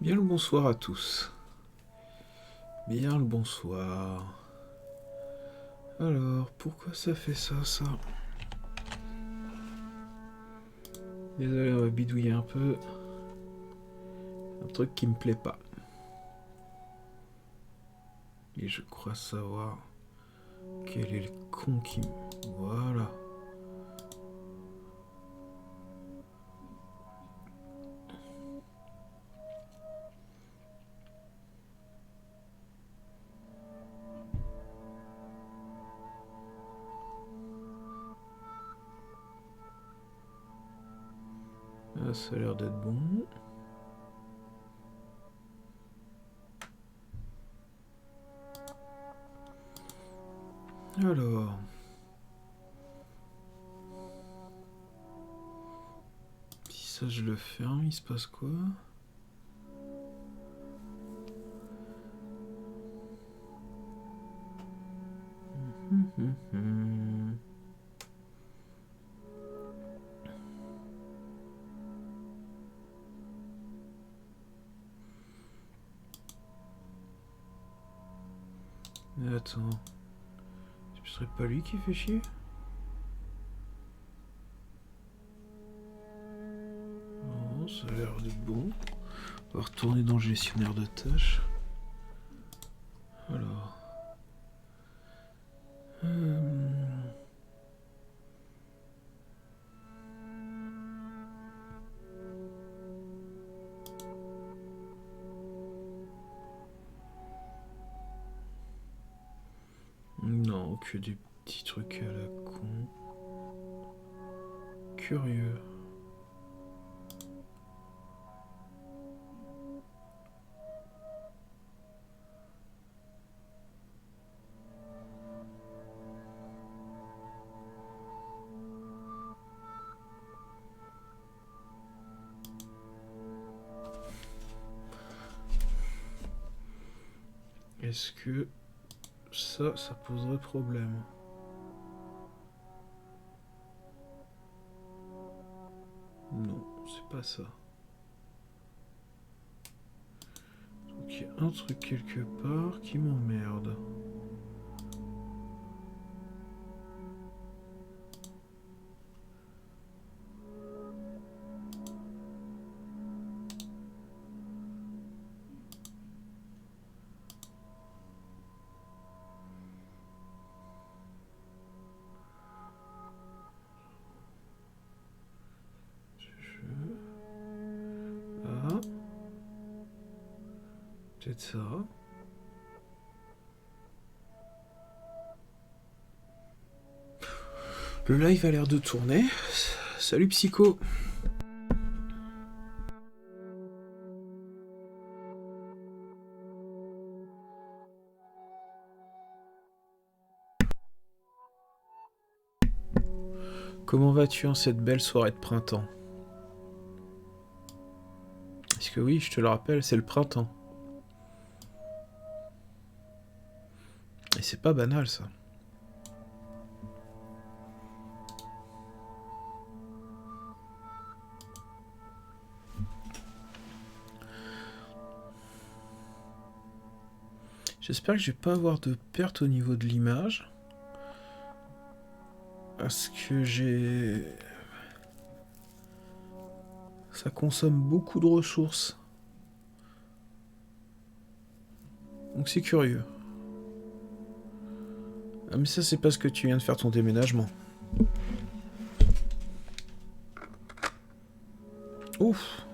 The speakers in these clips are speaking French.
Bien le bonsoir à tous. Bien le bonsoir. Alors, pourquoi ça fait ça Désolé, on va bidouiller un peu. Un truc qui me plaît pas. Et je crois savoir quel est le con qui... Voilà. Ah, ça a l'air d'être bon. Alors... Si ça je le ferme, il se passe quoi? Mais attends... Ce serait pas lui qui fait chier? Non, ça a l'air d'être bon. On va retourner dans le gestionnaire de tâches. Alors... Non, que des petits trucs à la con. Curieux. Est-ce que ça poserait problème? Non, c'est pas ça. Donc il y a un truc quelque part qui m'emmerde. Ah. Peut-être ça. Le live a l'air de tourner. Salut Psycho. Comment vas-tu en cette belle soirée de printemps? Parce que oui, je te le rappelle, c'est le printemps. Et c'est pas banal ça. J'espère que je vais pas avoir de perte au niveau de l'image. Parce que j'ai... Ça consomme beaucoup de ressources. Donc c'est curieux. Ah mais ça c'est parce que tu viens de faire ton déménagement. Ouf.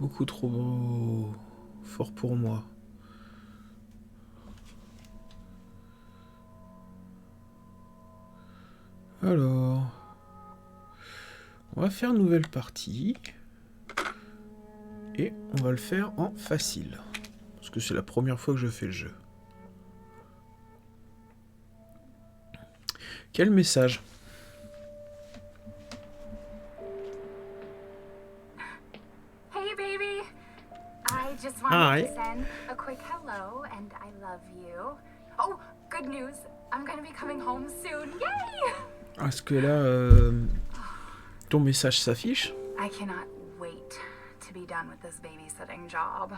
Beaucoup trop fort pour moi. Alors... On va faire une nouvelle partie. Et on va le faire en facile. Parce que c'est la première fois que je fais le jeu. Quel message? Hey baby! I just wanted Hi. to send a quick hello and I love you. Oh, good news. I'm gonna be coming home soon. Yay! Est-ce que là, ton message s'affiche? I cannot wait to be done with this babysitting job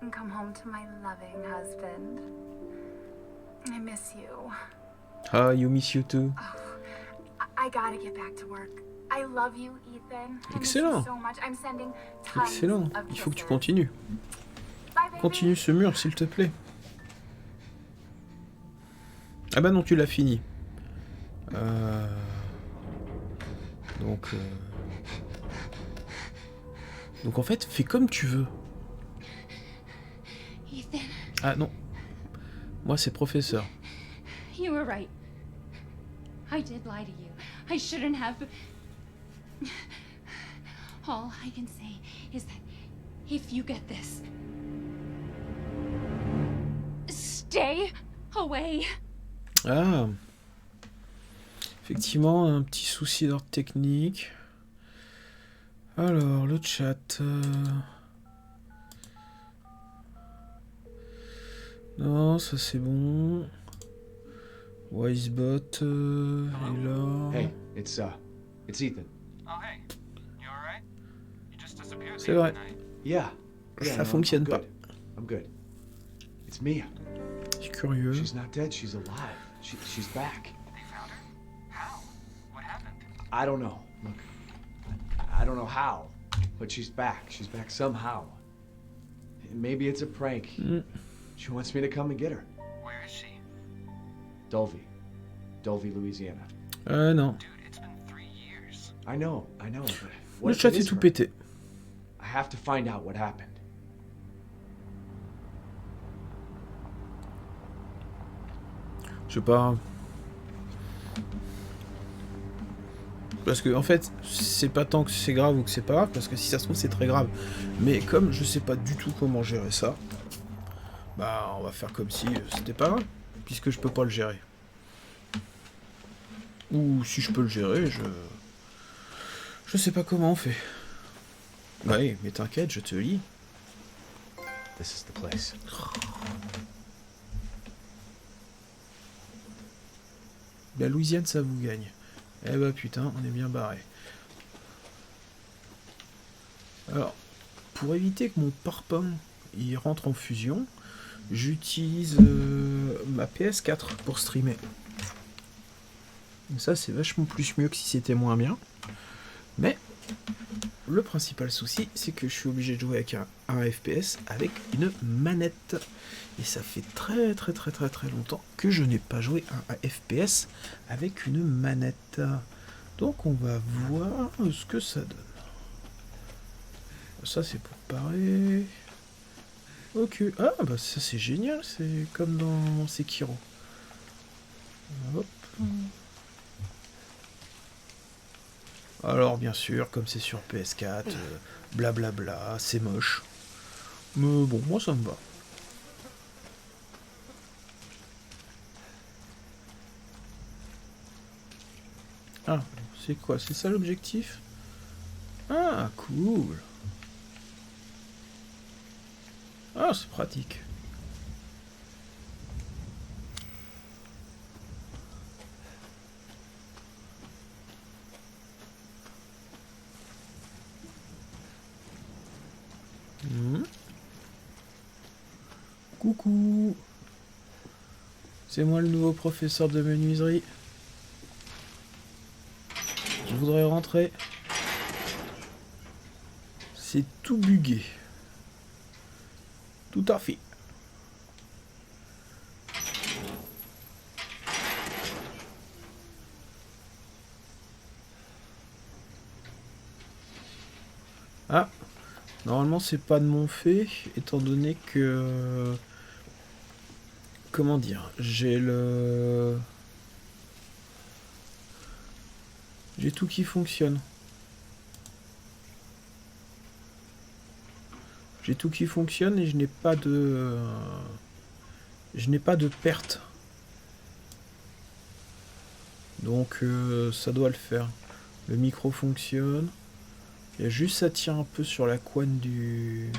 and come home to my loving husband. I miss you. Ah, you miss you too. I gotta get back to work. I love you, Ethan. I miss Excellent. you so much. I'm sending tons Excellent. of Il faut que tu kisses. continues. Bye, baby. Continue ce mur, s'il te plaît. Ah bah non, tu l'as fini. Donc en fait, fais comme tu veux. Ethan, Ah non. Moi, c'est professeur. you were right. I did lie to you. I shouldn't have. All I can say is that if you get this, stay away. Ah. Effectivement, un petit souci d'ordre technique. Alors, le chat. Non, ça c'est bon. Wisebot est là. Hey, it's Ethan. Oh, hey. You alright? You just disappeared C'est the vrai. other night. Yeah. Ça no, fonctionne I'm pas. good. I'm good. It's Mia. Je suis curieux. She's not dead. She's alive. She's back. They found her? How? What happened? I don't know. Look, I don't know how, but she's back. She's back somehow. Maybe it's a prank. She wants me to come and get her. Where is she? Dulvey, Louisiana. Non. Dude, it's been 3 years. I know, but Le what if chat it est is tout her? pété. I have to find out what happened. Je sais pas. Parce que en fait, c'est pas tant que c'est grave ou que c'est pas grave, parce que si ça se trouve c'est très grave. Mais comme je sais pas du tout comment gérer ça, bah on va faire comme si c'était pas grave, puisque je peux pas le gérer. Ou si je peux le gérer, je sais pas comment on fait. Bah oui, mais t'inquiète, je te lis. This is the place. La Louisiane, ça vous gagne. Eh bah putain, on est bien barré. Alors, pour éviter que mon parpaing il rentre en fusion, j'utilise ma PS4 pour streamer. Ça, c'est vachement plus mieux que si c'était moins bien. Mais le principal souci, c'est que je suis obligé de jouer avec un FPS avec une manette. Et ça fait très longtemps que je n'ai pas joué à un FPS avec une manette. Donc on va voir ce que ça donne. Ça c'est pour parer. Ok. Ah bah ça c'est génial, c'est comme dans Sekiro. Hop. Alors bien sûr, comme c'est sur PS4, blablabla, c'est moche. Mais bon, moi ça me va. Ah, c'est quoi? C'est ça l'objectif? Ah, cool. Ah, c'est pratique. Coucou. C'est moi le nouveau professeur de menuiserie. Je voudrais rentrer. C'est tout bugué. Tout à fait. Ah, normalement c'est pas de mon fait, étant donné que... Comment dire? J'ai tout qui fonctionne. J'ai tout qui fonctionne et je n'ai pas de... Je n'ai pas de perte. Donc ça doit le faire. Le micro fonctionne. Il y a juste ça tire un peu sur la couenne de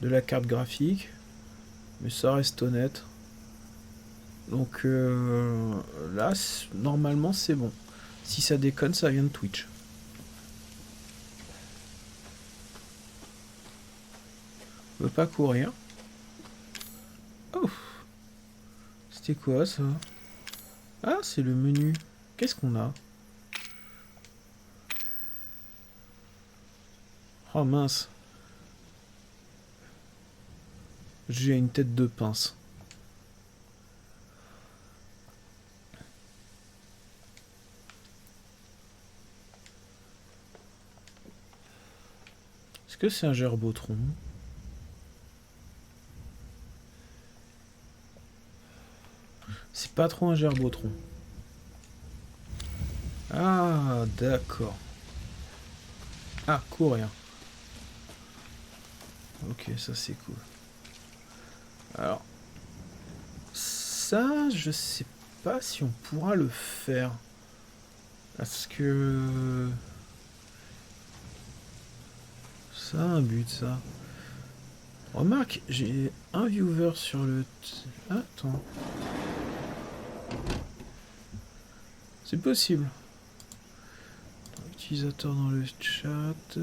la carte graphique. Mais ça reste honnête. Donc là, normalement c'est bon. Si ça déconne, ça vient de Twitch. Je peux pas courir. Oh. C'était quoi ça? Ah, c'est le menu. Qu'est-ce qu'on a? Oh mince. J'ai une tête de pince. Est-ce que c'est un gerbotron? C'est pas trop un gerbotron. Ah, d'accord. Ah, courir. Ok, ça c'est cool. Alors, ça, je sais pas si on pourra le faire. Parce que... ça a un but, ça. Remarque, j'ai un viewer sur le... Attends. C'est possible. Utilisateur dans le chat...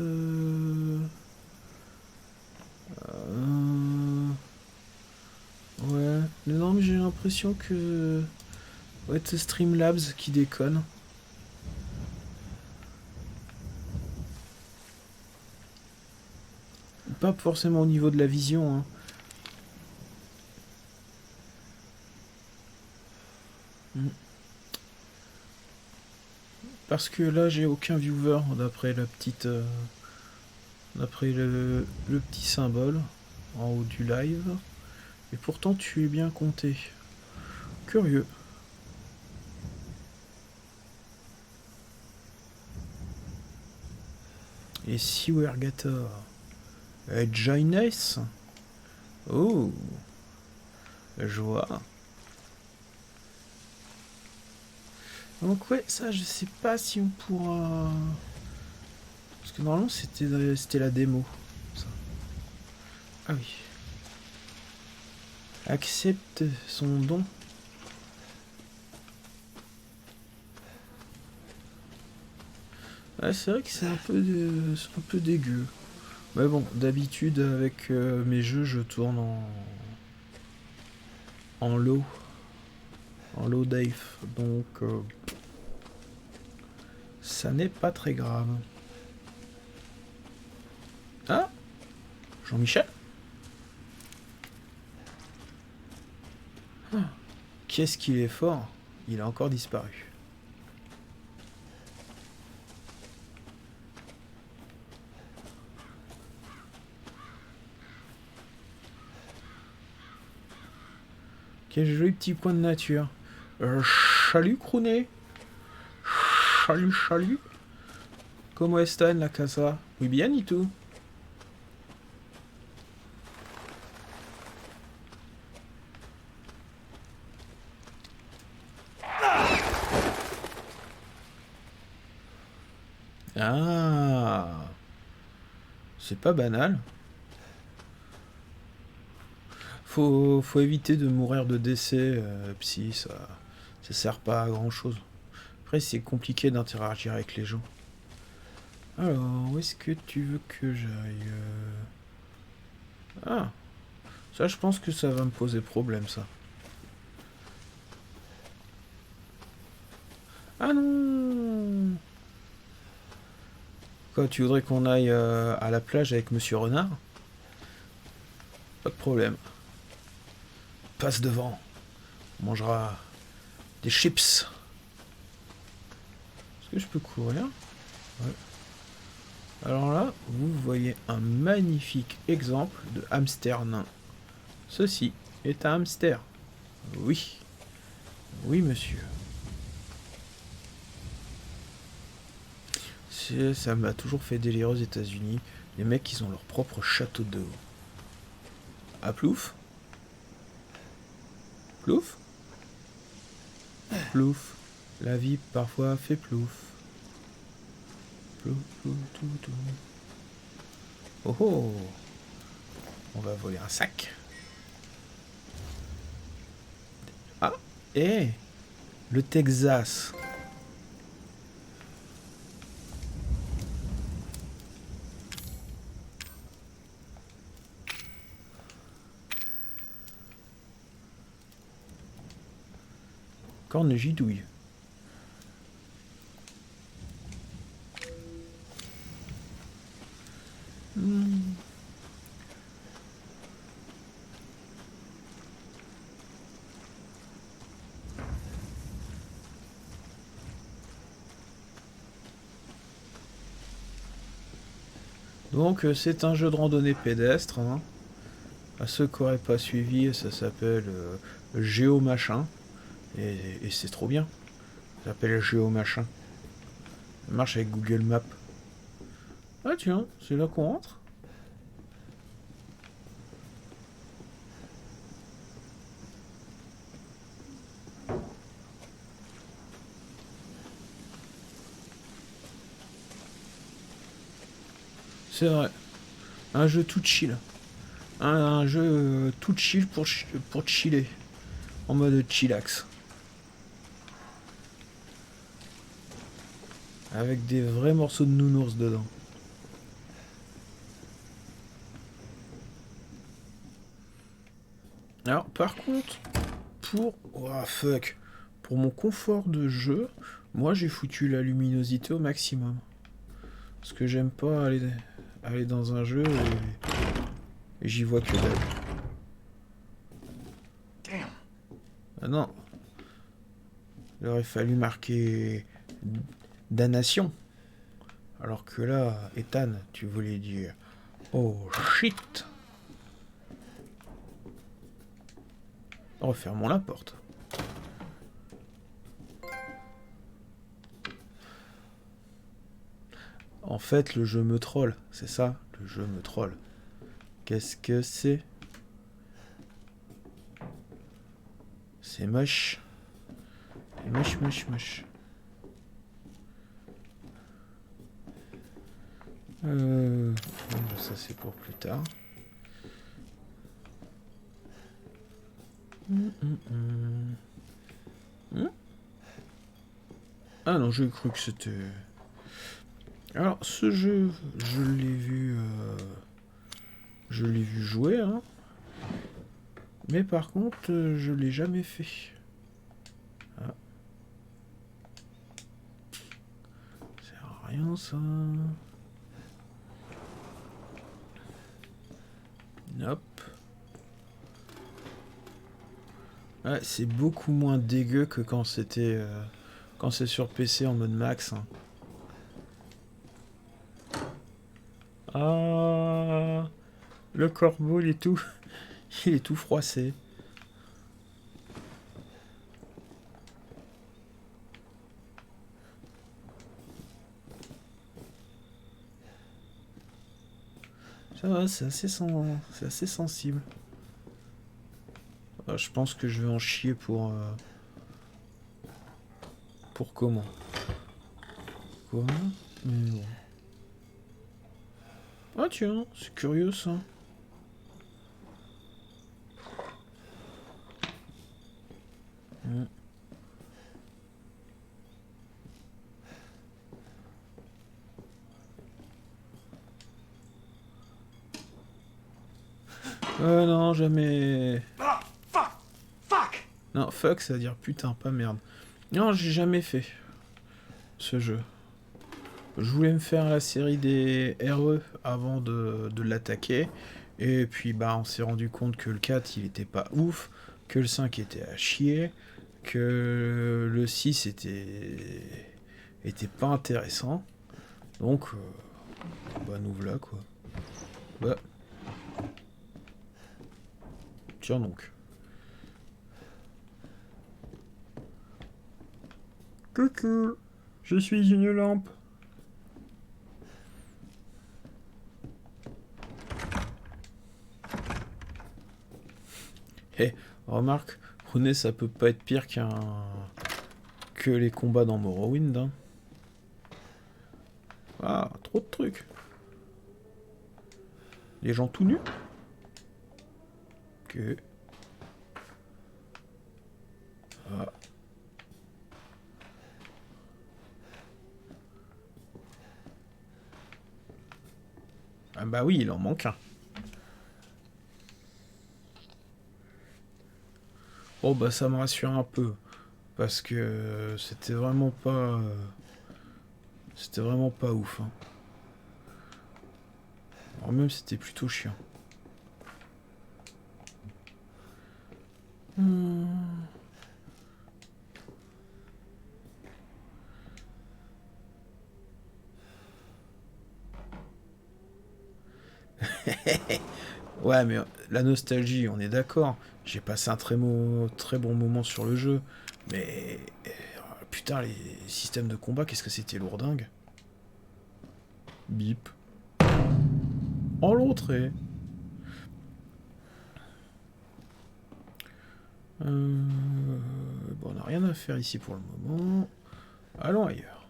Ouais, non mais j'ai l'impression que... Ouais, c'est Streamlabs qui déconne. Pas forcément au niveau de la vision, hein. Parce que là j'ai aucun viewer d'après la petite... d'après le petit symbole en haut du live. Et pourtant tu es bien compté. Curieux. Et si Wergator join us? Oh, je vois. Donc ouais, ça je sais pas si on pourra... Parce que normalement c'était la démo. Ça. Ah oui. Accepte son don. Ouais, c'est vrai que c'est un peu dégueu. Mais bon, d'habitude avec mes jeux, je tourne en low. En low def. Donc ça n'est pas très grave. Ah, Jean-Michel. Ah, qu'est-ce qu'il est fort. Il a encore disparu. Quel joli petit coin de nature. Salut Crooné. Salut. Comment est-ce la casa? Oui bien et tout. Ah, c'est pas banal. Faut éviter de mourir de décès, psy, ça sert pas à grand chose. Après, c'est compliqué d'interagir avec les gens. Alors, où est-ce que tu veux que j'aille? Ah, ça, je pense que ça va me poser problème, ça. Ah non! Quoi, tu voudrais qu'on aille à la plage avec Monsieur Renard? Pas de problème. Passe devant. On mangera des chips. Est-ce que je peux courir? Ouais. Alors là, vous voyez un magnifique exemple de hamster nain. Ceci est un hamster. Oui. Oui, monsieur. Ça m'a toujours fait délirer aux États-Unis. Les mecs, ils ont leur propre château d'eau. Ah, plouf? Plouf? Plouf. La vie parfois fait plouf. Plouf, plouf, tout, tout. Oh oh! On va voler un sac. Ah! Eh! Le Texas. Corne gidouille. Donc c'est un jeu de randonnée pédestre. Hein. À ceux qui n'auraient pas suivi, ça s'appelle Géomachin. Et c'est trop bien. Ça s'appelle Géomachin. Ça marche avec Google Maps. Ah tiens, c'est là qu'on rentre. C'est vrai. Un jeu tout chill. Un jeu tout chill pour chiller. En mode chillax. Avec des vrais morceaux de nounours dedans. Alors, par contre, pour mon confort de jeu, moi j'ai foutu la luminosité au maximum. Parce que j'aime pas aller dans un jeu et j'y vois que dalle. Damn. Ah non. Il aurait fallu marquer damnation. Alors que là, Ethan, tu voulais dire oh shit. Refermons la porte. En fait, le jeu me troll, c'est ça? Le jeu me troll. Qu'est-ce que c'est? C'est moche. C'est moche, moche, moche. Ça c'est pour plus tard. Ah non, j'ai cru que c'était... Alors, ce jeu, je l'ai vu jouer, hein. Mais par contre, je l'ai jamais fait. Ah. Ça sert à rien, ça. Hop. Ouais, c'est beaucoup moins dégueu que quand c'était... quand c'est sur PC en mode max. Hein. Ah, le corbeau, il est tout froissé. Ça va, c'est assez sensible. Je pense que je vais en chier pour comment. Quoi? Mais bon. Ah tiens, c'est curieux ça. Non, jamais. Ah, fuck! Non, fuck, ça veut dire putain, pas merde. Non, j'ai jamais fait ce jeu. Je voulais me faire la série des RE avant de l'attaquer. Et puis, bah, on s'est rendu compte que le 4, il était pas ouf. Que le 5 était à chier. Que le 6 était pas intéressant. Donc, bah, nous voilà, quoi. Bah. Tiens donc. Coucou, je suis une lampe. Eh, remarque, Rooney, ça peut pas être pire que les combats dans Morrowind. Hein. Ah, trop de trucs. Les gens tout nus. Ok. Ah. Ah bah oui, il en manque un. Oh bah ça me rassure un peu. Parce que c'était vraiment pas... c'était vraiment pas ouf. Hein. Alors même c'était plutôt chiant. Ouais, mais la nostalgie, on est d'accord. J'ai passé un très bon moment sur le jeu. Mais putain, les systèmes de combat, qu'est-ce que c'était lourdingue. Bip. En l'entrée. Bon, on n'a rien à faire ici pour le moment. Allons ailleurs.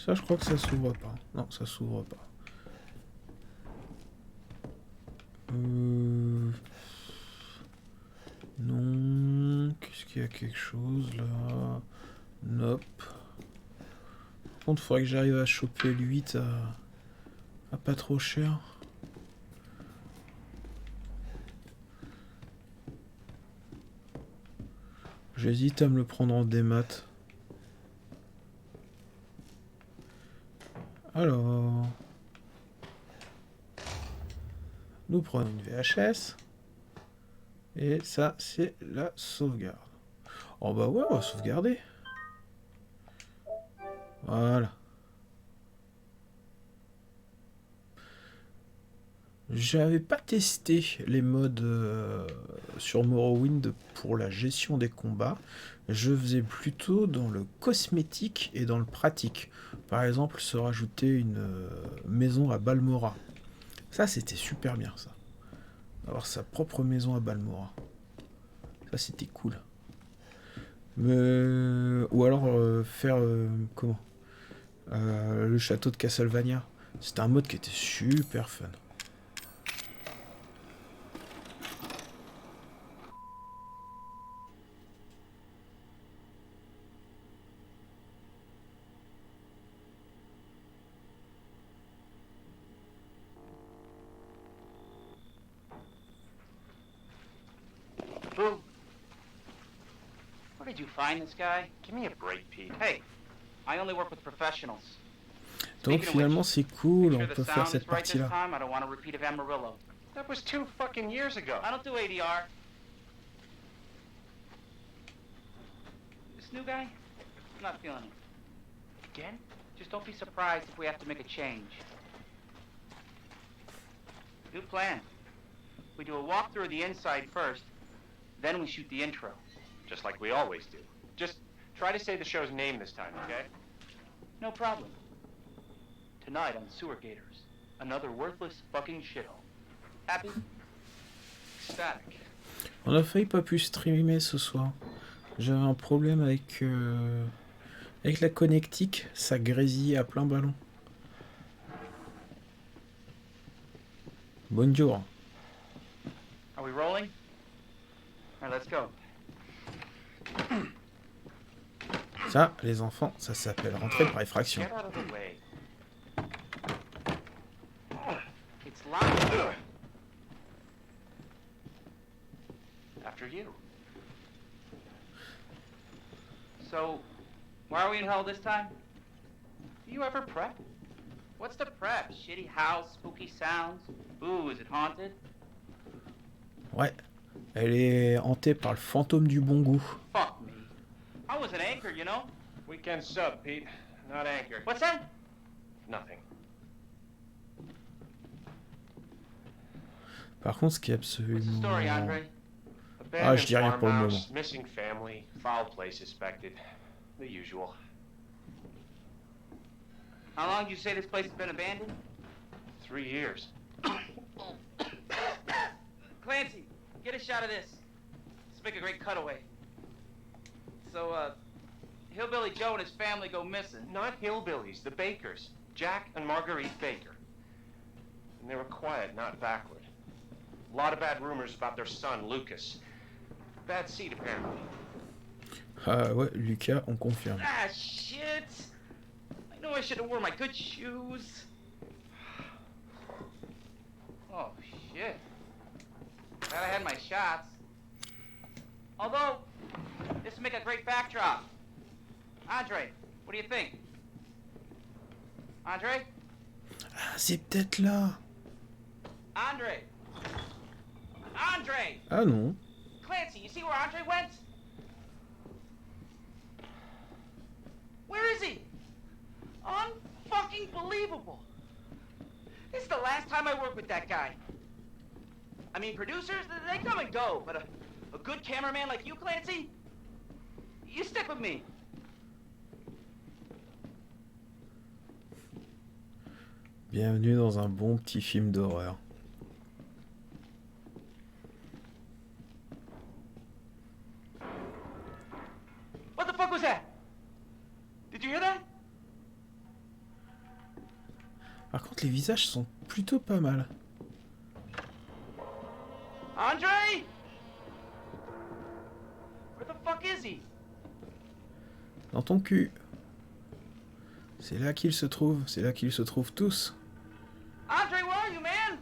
Ça, je crois que ça s'ouvre pas. Non, ça s'ouvre pas. Non. Qu'est-ce qu'il y a quelque chose là? Nope. Par contre, il faudrait que j'arrive à choper le 8 à pas trop cher. J'hésite à me le prendre en démat. Alors... Nous prenons une VHS. Et ça, c'est la sauvegarde. Oh bah ouais, on va sauvegarder. Voilà. J'avais pas testé les modes sur Morrowind pour la gestion des combats. Je faisais plutôt dans le cosmétique et dans le pratique. Par exemple, se rajouter une maison à Balmora. Ça, c'était super bien, ça. Avoir sa propre maison à Balmora. Ça, c'était cool. Ou alors faire... comment le château de Castlevania. C'était un mode qui était super fun. Boo. Where did you find this guy? Give me a break, Pete. Hey, I only work with professionals. Donc finalement c'est cool, on peut faire cette partie-là. I don't want a repeat of Amarillo. That was 2 fucking years ago. I don't do ADR. This new guy? I'm not feeling it. Again? Just don't be surprised if we have to make a change. New plan. We do a walkthrough of the inside first, then we shoot the intro. Just like we always do. Just try to say the show's name this time, okay? No problem. Tonight on Sewer Gators, another worthless fucking shithole. Happy? Static. On a failli pas pu streamer ce soir. J'avais un problème avec la connectique, ça grésille à plein ballon. Bonjour. Are we rolling? All right, let's go. Ça, les enfants, ça s'appelle rentrer par effraction. Get out of the way. It's locked. After you. So, why are we in hell this time? Do you ever prep? What's the prep? Shitty house, spooky sounds? Ooh, is it haunted? Ouais, elle est hantée par le fantôme du bon goût. Fuck me. I was an anchor, you know? Weekend sub, Pete. Not anchor. What's that? Nothing. Par contre, ce qui est What's the story, absolument... Andre? Ah, je dis rien pour le moment. Farmhouse, missing family, foul play suspected. The usual. How long did you say this place has been abandoned? 3 years. Clancy, get a shot of this. Let's make a great cutaway. So, Hillbilly Joe and his family go missing. Not hillbillies, the Bakers. Jack and Marguerite Baker. And they were quiet, not backward. A lot of bad rumors about their son, Lucas. Bad seed, apparently. Ah ouais, Lucas, on confirme. Ah, shit! I know I should have worn my good shoes. Oh, shit. Glad I had my shots. Although, This would make a great backdrop. Andre, what do you think? Andre? Ah, c'est peut-être là. Andre! Andre! Ah non. Clancy, you see where Andre went? Where is he? Unfucking believable. This is the last time I work with that guy. I mean, producers, they come and go, but a good cameraman like you, Clancy, you stick with me. Bienvenue dans un bon petit film d'horreur. What the fuck was that? Did you hear that? Par contre, les visages sont plutôt pas mal. Andre? Where the fuck is he? Dans ton cul. C'est là qu'ils se trouvent. C'est là qu'ils se trouvent tous. Andre, where are you, man?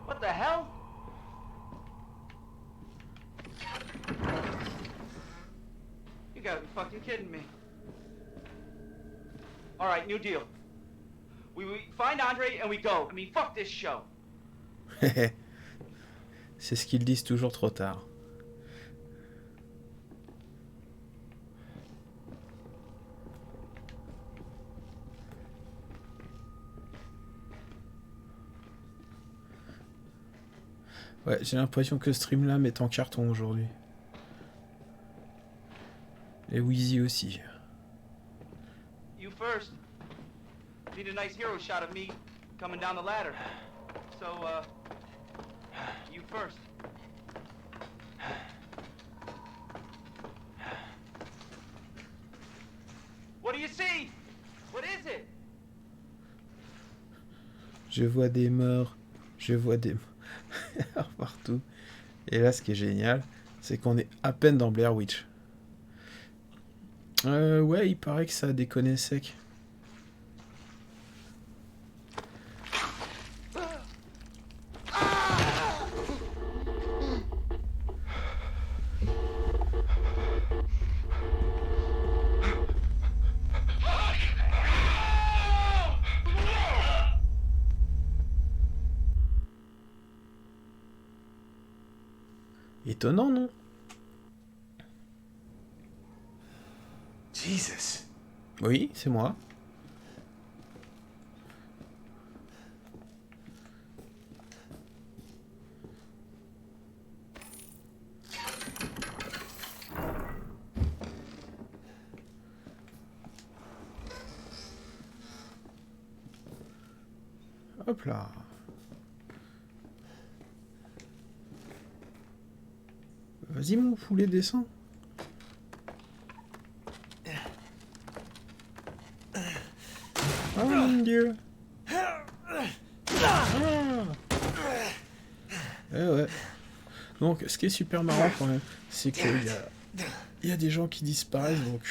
What the hell? You gotta be fucking kidding me. All right, new deal. We find Andre and we go. I mean, fuck this show. C'est ce qu'ils disent toujours trop tard. Ouais, j'ai l'impression que Streamlab est en carton aujourd'hui. Et Wheezy aussi. You first. Need a nice hero shot of me coming down the ladder. So, you first. What do you see? What is it? Je vois des morts. Je vois des morts partout. Et là, ce qui est génial, c'est qu'on est à peine dans Blair Witch. Ouais, il paraît que ça a déconné sec. Étonnant, non? Jesus. Oui, c'est moi. Hop là. Vas-y mon poulet, descends. Oh mon dieu. Ah. Ouais. Donc ce qui est super marrant quand même, c'est qu'il y a des gens qui disparaissent, donc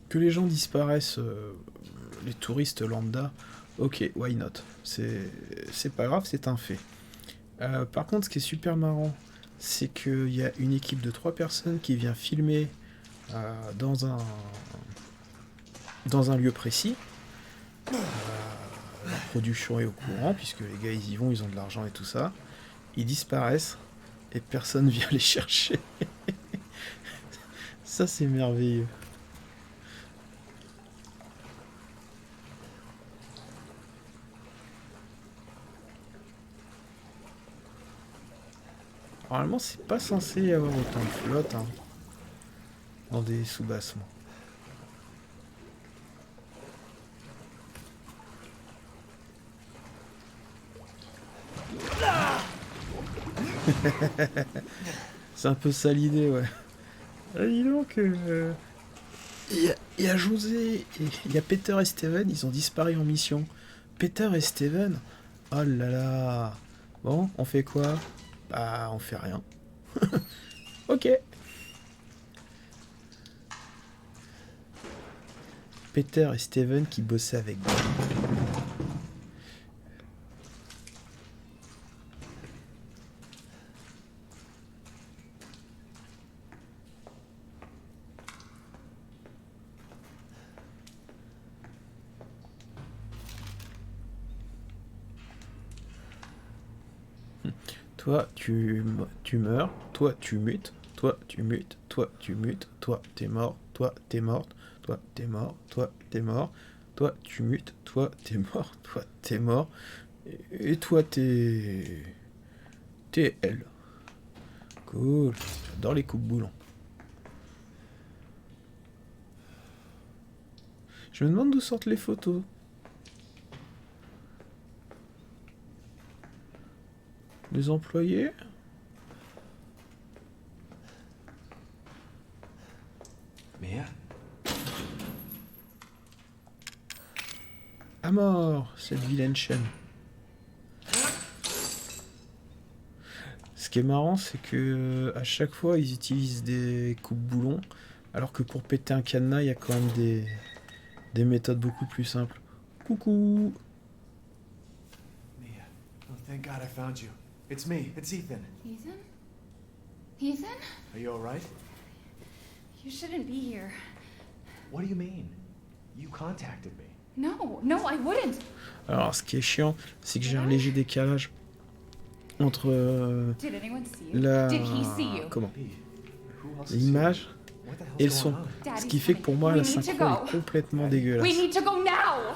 que les gens disparaissent, les touristes lambda, ok, why not, c'est pas grave, c'est un fait. Par contre, ce qui est super marrant, c'est qu'il y a une équipe de 3 personnes qui vient filmer dans un lieu précis. La production est au courant, puisque les gars ils y vont, ils ont de l'argent et tout ça. Ils disparaissent et personne vient les chercher. Ça c'est merveilleux. Normalement c'est pas censé y avoir autant de flotte hein, dans des sous-bassements. C'est un peu ça l'idée, ouais. Ah, dis donc, il y a José et il y a Peter et Steven, ils ont disparu en mission. Peter et Steven, oh là là. Bon, on fait quoi? Bah, on fait rien. Ok. Peter et Steven qui bossaient avec moi. Toi, tu meurs. Toi, tu mutes. Toi, tu mutes. Toi, tu mutes. Toi, t'es mort. Toi, t'es morte. Toi, t'es mort. Toi, t'es mort. Toi, tu mutes. Toi, t'es mort. Toi, t'es mort. Et toi, t'es... T'es elle. Cool. J'adore les coupes boulons. Je me demande d'où sortent les photos. Les employés? Mia? À mort, cette vilaine chaîne. Ce qui est marrant, c'est que à chaque fois, ils utilisent des coupes-boulons, alors que pour péter un cadenas, il y a quand même des méthodes beaucoup plus simples. Coucou! Mia. Oh, thank God I found you. It's me. It's Ethan. Ethan? Ethan? Are you alright? You shouldn't be here. What do you mean? You contacted me. No, I wouldn't. Alors, ce qui est chiant, c'est que j'ai un léger décalage entre Did anyone see you? la... Did he see you? Comment? Who else is L'image here? What the hell's et le going son. on? Ce Daddy's qui fait que pour moi, coming. la We need to synchro go. est complètement We dégueulasse. need to go now!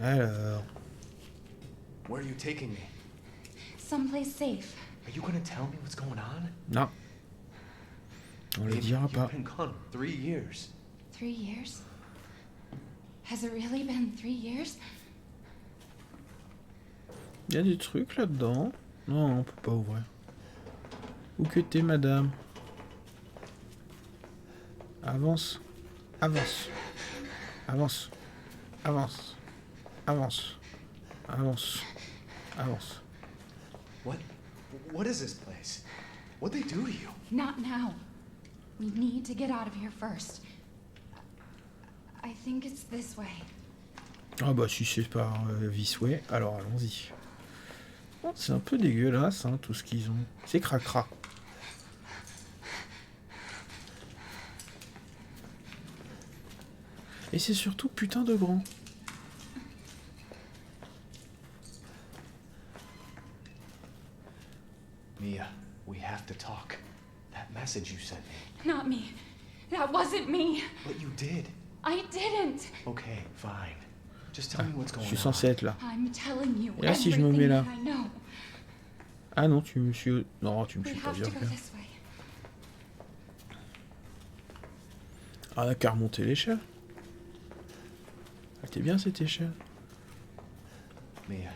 Alors... Where are you taking me? Someplace safe. Are you gonna tell me what's going on? Non. On le Babe, dira you've pas. been gone 3 years. 3 years? Has it really been 3 years? Il y a des trucs là-dedans. Non, on peut pas ouvrir. Où que t'es, madame? Avance. Avance. Avance. Avance. Avance. Avance. Avance. What is this place? What'd they do to you? Not now. We need to get out of here first. I think it's this way. Ah bah si c'est par Visway, alors allons-y. Bon, c'est un peu dégueulasse, hein, tout ce qu'ils ont. C'est cracra. Et c'est surtout putain de grand. Mia, we have to talk. That message you sent me. Not me. That wasn't me. But you did. I didn't. Okay, fine. Just tell me what's Je going suis on. censé être là. I'm telling you Et là, si je me everything mets là. that I know. Ah non, tu me suis... Non, tu me We suis pas have bien. to go this way. Ah, on a qu'à remonter l'échelle. Elle était bien cette échelle. Mia,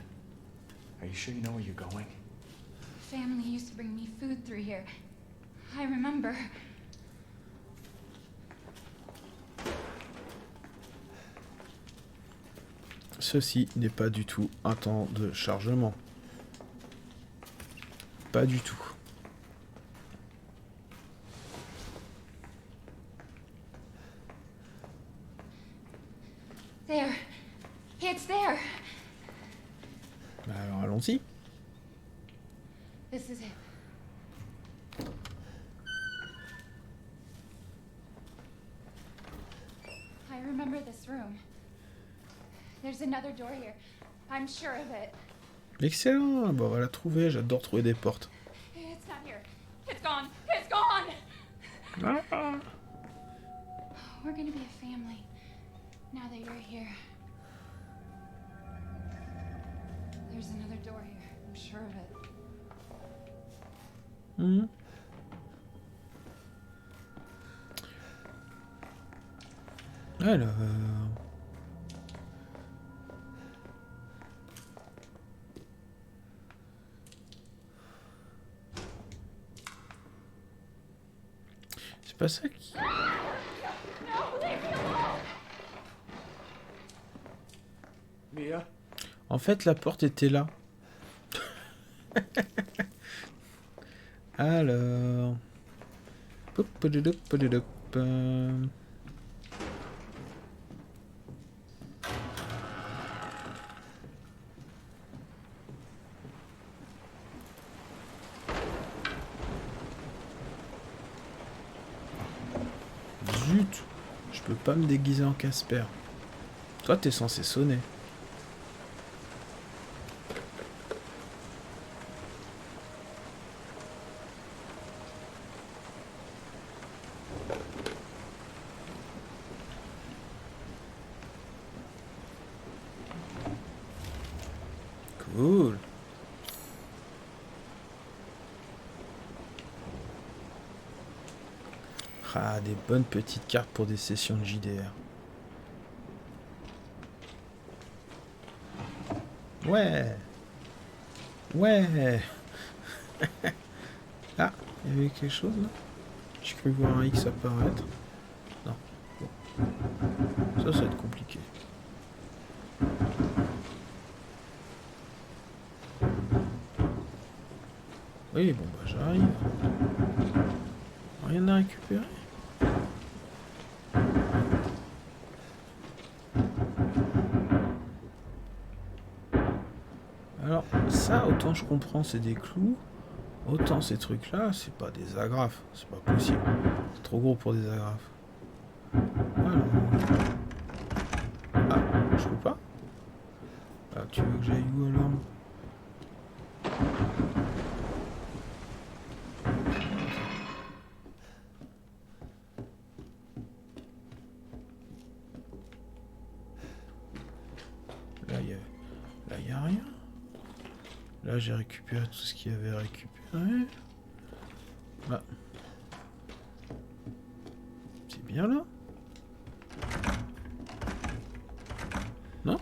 are you sure you know where you're going? Family used to bring me food through here. I remember. Ceci n'est pas du tout un temps de chargement. Pas du tout. There. It's there. Bah alors allons-y. This is it. I remember this room. There's another door here. I'm sure of it. Excellent. Bon, on va la trouver. J'adore trouver des portes. It's not here. It's gone. It's gone. Ah. We're gonna be a family now that you're here. There's another door here. I'm sure of it. Mhm. Alors... C'est pas ça qui... Mia? En fait, la porte était là. Alors... Zut! Je peux pas me déguiser en Casper. Toi, t'es censé sonner. Cool. Ah, des bonnes petites cartes pour des sessions de JDR. Ouais. Ouais. Ah, il y avait quelque chose là? J'ai cru voir un X apparaître. Non. Bon. Ça va être compliqué. Oui, bon bah j'arrive. Rien à récupérer. Alors ça, autant je comprends, c'est des clous. Autant ces trucs-là, c'est pas des agrafes. C'est pas possible. C'est trop gros pour des agrafes. Alors... Ah, je peux pas. Ah, tu veux que j'aille où alors? Là, y a rien. Là, j'ai récupéré tout ce qu'il y avait à récupérer. Bah. C'est bien là? Non?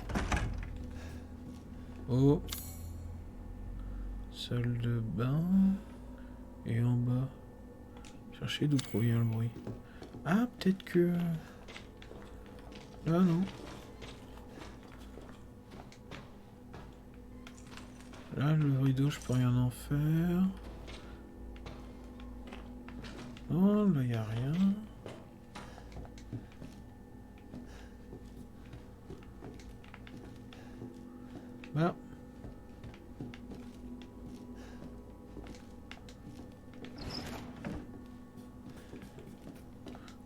Oh. Salle de bain. Et en bas. Chercher d'où provient le bruit. Ah, peut-être que... Là, non. Là, le rideau, je peux rien en faire. Non, là, il n'y a rien. Bah.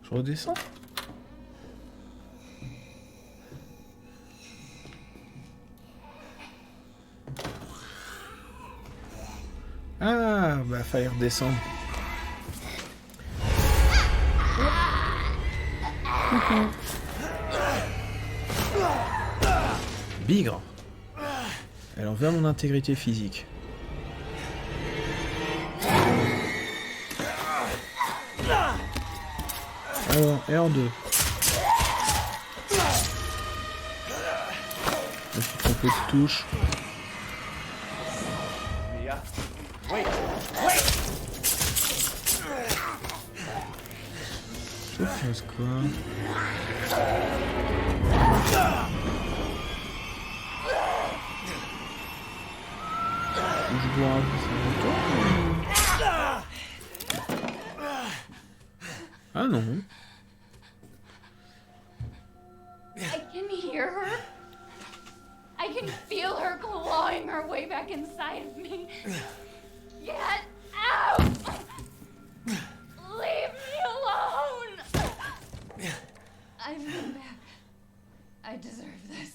Je redescends. Ah, bah, fallait redescendre. Bigre. Elle envers mon intégrité physique. Alors, R2. Je me suis trompé de touche. Mia, wait, wait! Je fasse quoi? Je dois Ah non. I can hear her. I can feel her clawing her way back inside of me. Get out! Leave me alone! I've been back. I deserve this.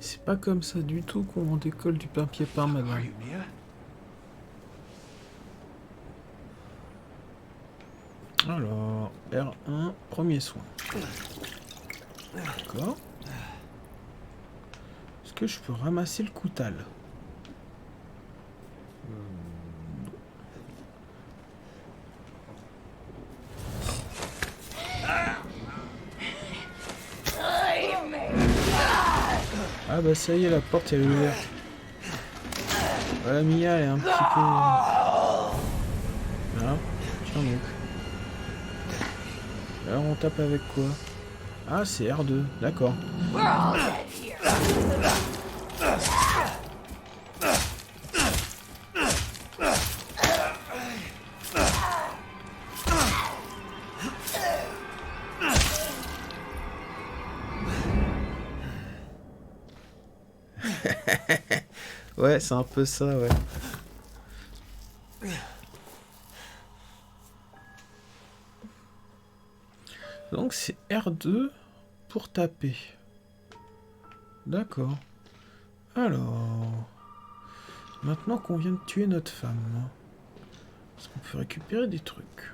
C'est pas comme ça du tout qu'on décolle du papier peint, madame. Are you Mia? Alors, R1, premier soin. D'accord. Est-ce que je peux ramasser le coutal? Ah bah ça y est, la porte elle est ouverte. Voilà, Mia est un petit peu... Voilà, tiens donc. Alors on tape avec quoi? Ah, c'est R2, d'accord. We're all dead here. Ouais, c'est un peu ça, ouais. Donc c'est R2 pour taper. D'accord. Alors... Maintenant qu'on vient de tuer notre femme, est-ce qu'on peut récupérer des trucs?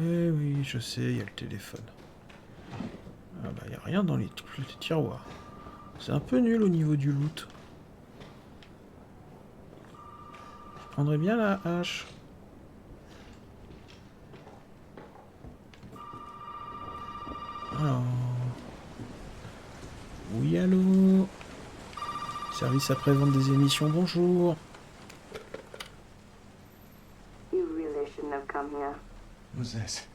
Eh oui, je sais, il y a le téléphone. Ah bah, il n'y a rien dans les tiroirs. C'est un peu nul au niveau du loot. Je prendrais bien la hache. Alors... Oui, allô? Service après-vente des émissions, bonjour. You really shouldn't have come here. Who's this?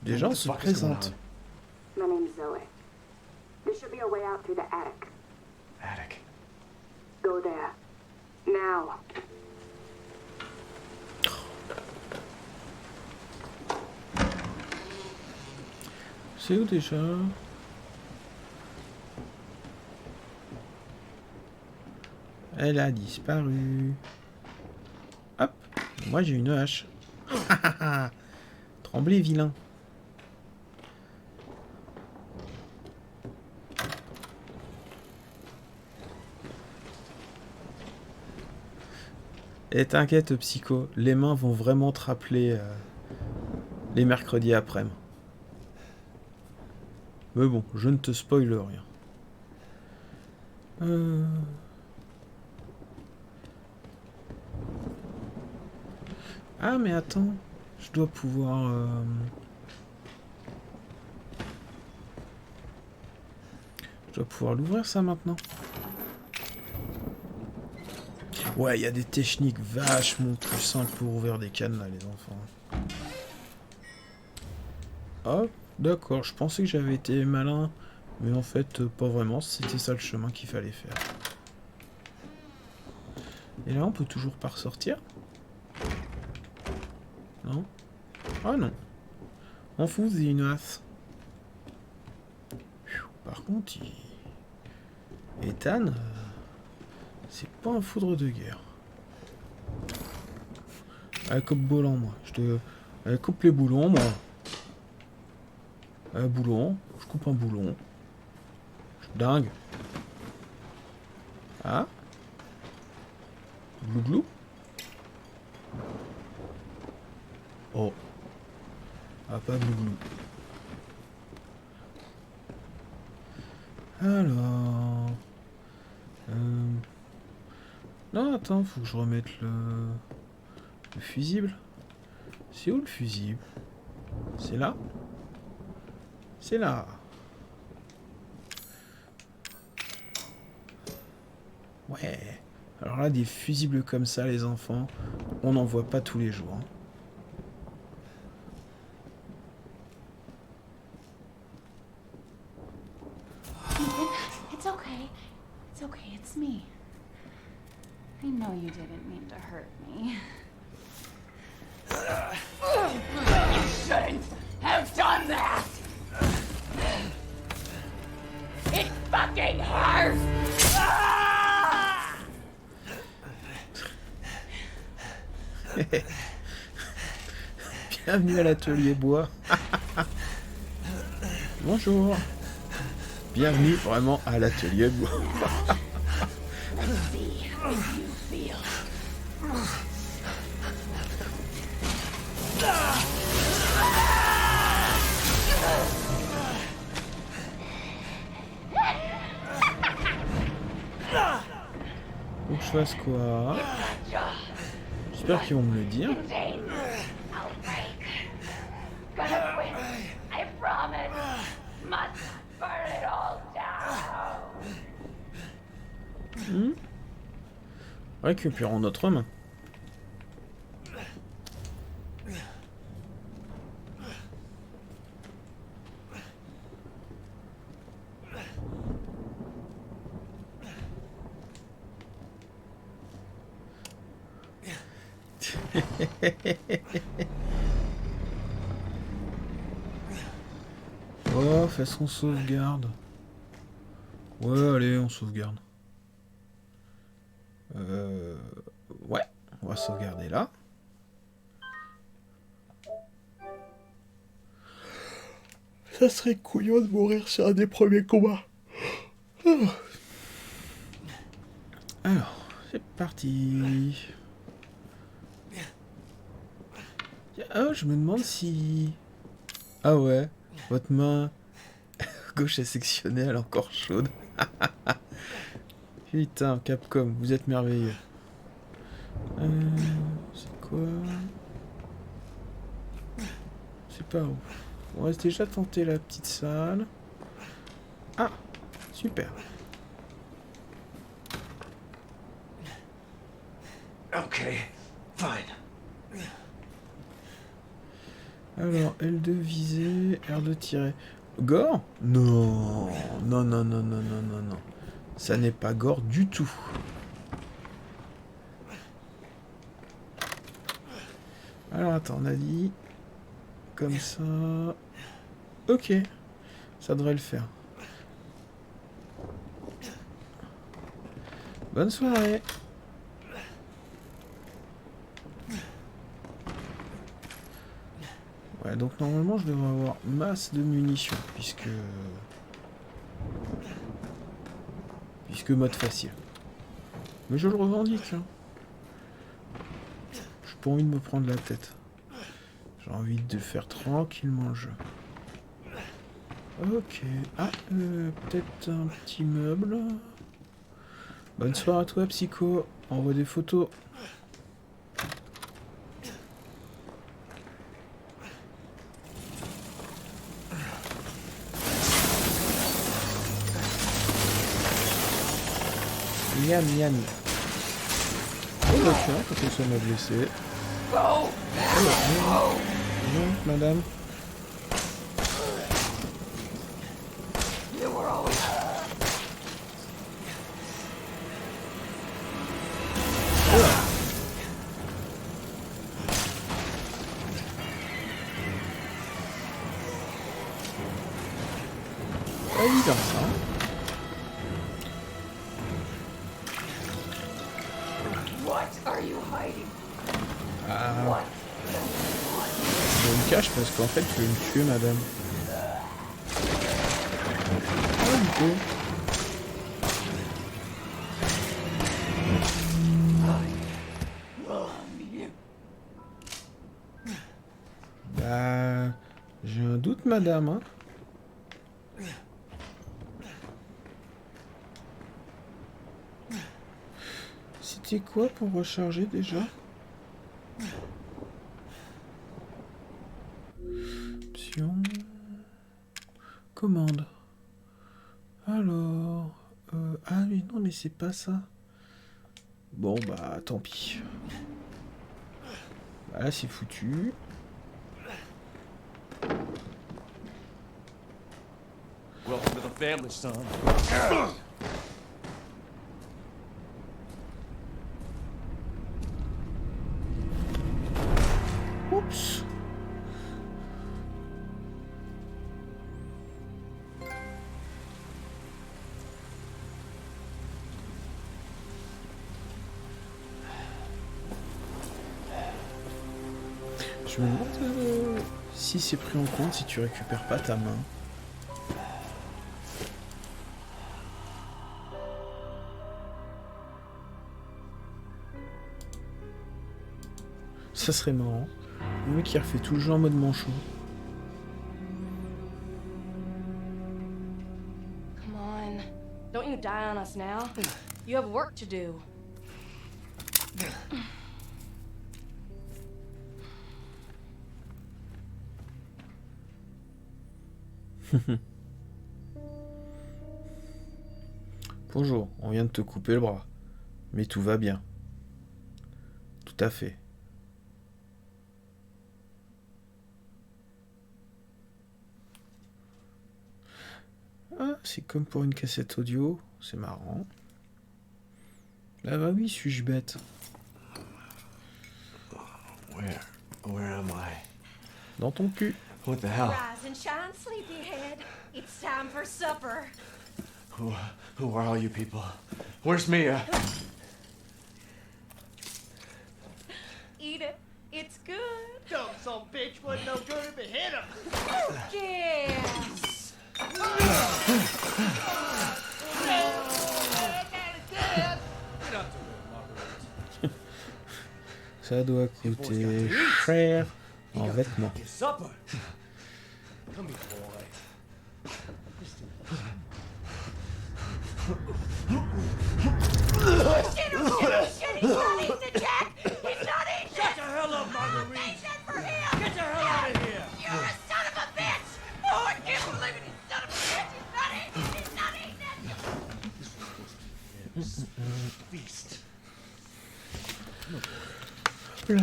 Déjà, on What the se fuck is going présente. My name's Zoe. There should be a way out through the attic. on? Attic. Go there. Now. C'est où déjà? Elle a disparu. Hop, moi j'ai une hache. Tremblez, vilain. Et t'inquiète, Psycho, les mains vont vraiment te rappeler les mercredis après-midi. Mais bon, je ne te spoile rien. Ah mais attends, je dois pouvoir... Je dois pouvoir l'ouvrir ça maintenant. Ouais, il y a des techniques vachement plus simples pour ouvrir des cadenas, les enfants. Hop, d'accord, je pensais que j'avais été malin, mais en fait, pas vraiment, c'était ça le chemin qu'il fallait faire. Et là, on peut toujours pas ressortir? Non? Ah non. On fout une as. Par contre, Ethan, c'est pas un foudre de guerre. Elle coupe boulon, moi. Elle coupe les boulons, moi. Un boulon, je coupe un boulon. Je suis dingue. Ah? Glou-glou? Oh. Ah, pas glou-glou. Alors... Non, attends, faut que je remette le fusible. C'est où le fusible? C'est là? C'est là. Ouais. Alors là, des fusibles comme ça, les enfants, on n'en voit pas tous les jours. Hein. It's okay. It's okay, it's me. I know you didn't mean to hurt me. You shouldn't have done that! It fucking hurts! Bienvenue à l'atelier bois. Bonjour. Bienvenue vraiment à l'atelier bois. Let's see how you feel. Faut que je fasse quoi? J'espère qu'ils vont me le dire. Contain outbreak. Gonna quit. I promise. Must burn it all down. Récupérons notre main. Oh, fais son sauvegarde. Ouais, allez, on sauvegarde. Ouais, on va sauvegarder là. Ça serait couillon de mourir sur un des premiers combats. Alors, c'est parti. Ah, je me demande si... Ah ouais, votre main gauche est sectionnée, elle est encore chaude. Putain, Capcom, vous êtes merveilleux. C'est quoi? C'est pas où. On va déjà tenter la petite salle. Ah, super. Okay, fine. Alors, L2 visée, R2 tiré. Gore? Non, non, non, non, non, non, non, non. Ça n'est pas gore du tout. Alors, attends, on a dit... Comme ça... Ok, ça devrait le faire. Bonne soirée. Ouais, donc normalement je devrais avoir masse de munitions, puisque mode facile. Mais je le revendique, hein. J'ai pas envie de me prendre la tête. J'ai envie de faire tranquillement le jeu. Ok. Ah, peut-être un petit meuble. Bonne soirée à toi, Psycho. Envoie des photos. Miam, miam. Oh, bah tiens, quand ça m'a blessé. Oh, non, madame. Pas évident, ça. Hein. Ah. Je me cache parce qu'en fait, tu veux me tuer, madame. Ah, du coup. Bah... J'ai un doute, madame, hein. C'était quoi pour recharger déjà? Option... Commande. Alors... Ah mais non, mais c'est pas ça. Bon bah tant pis. Bah, là c'est foutu. Welcome to the family, son. Oups. Je me demande si c'est pris en compte si tu récupères pas ta main. Ça serait marrant. Le mec qui refait tout le jeu en mode manchot. Come on. Don't you die on us now. You have work to do. Bonjour, on vient de te couper le bras. Mais tout va bien. Tout à fait. Ah, c'est comme pour une cassette audio. C'est marrant. Ah bah oui, suis-je bête. Where am I? Dans ton cul. What the hell? Rise and shine, sleepyhead. It's time for supper. Who are all you people? Where's Mia? Eat it. It's good. Dumb some bitch wasn't no good if it hit him. Yes. Ça doit coûter cher en vêtements. Supper. Come here, boy. Shit, he's not eating it, Jack. He's not eating it. Shut the hell up, Marguerite. For him. Get the hell out of here. You're a son of a bitch. Oh, I can't believe it. You son of a bitch. He's not eating it. He's not eating it. Beast. Là.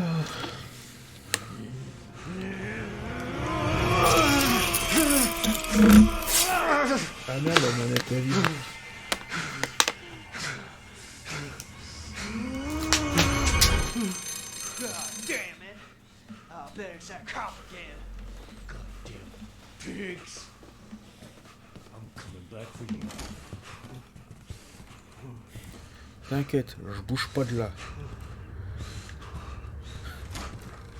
Ah merde, la manette est vide. God damn it. Oh, there's that cop again. Goddamn pigs. I'm coming back for you. T'inquiète, je bouge pas de là.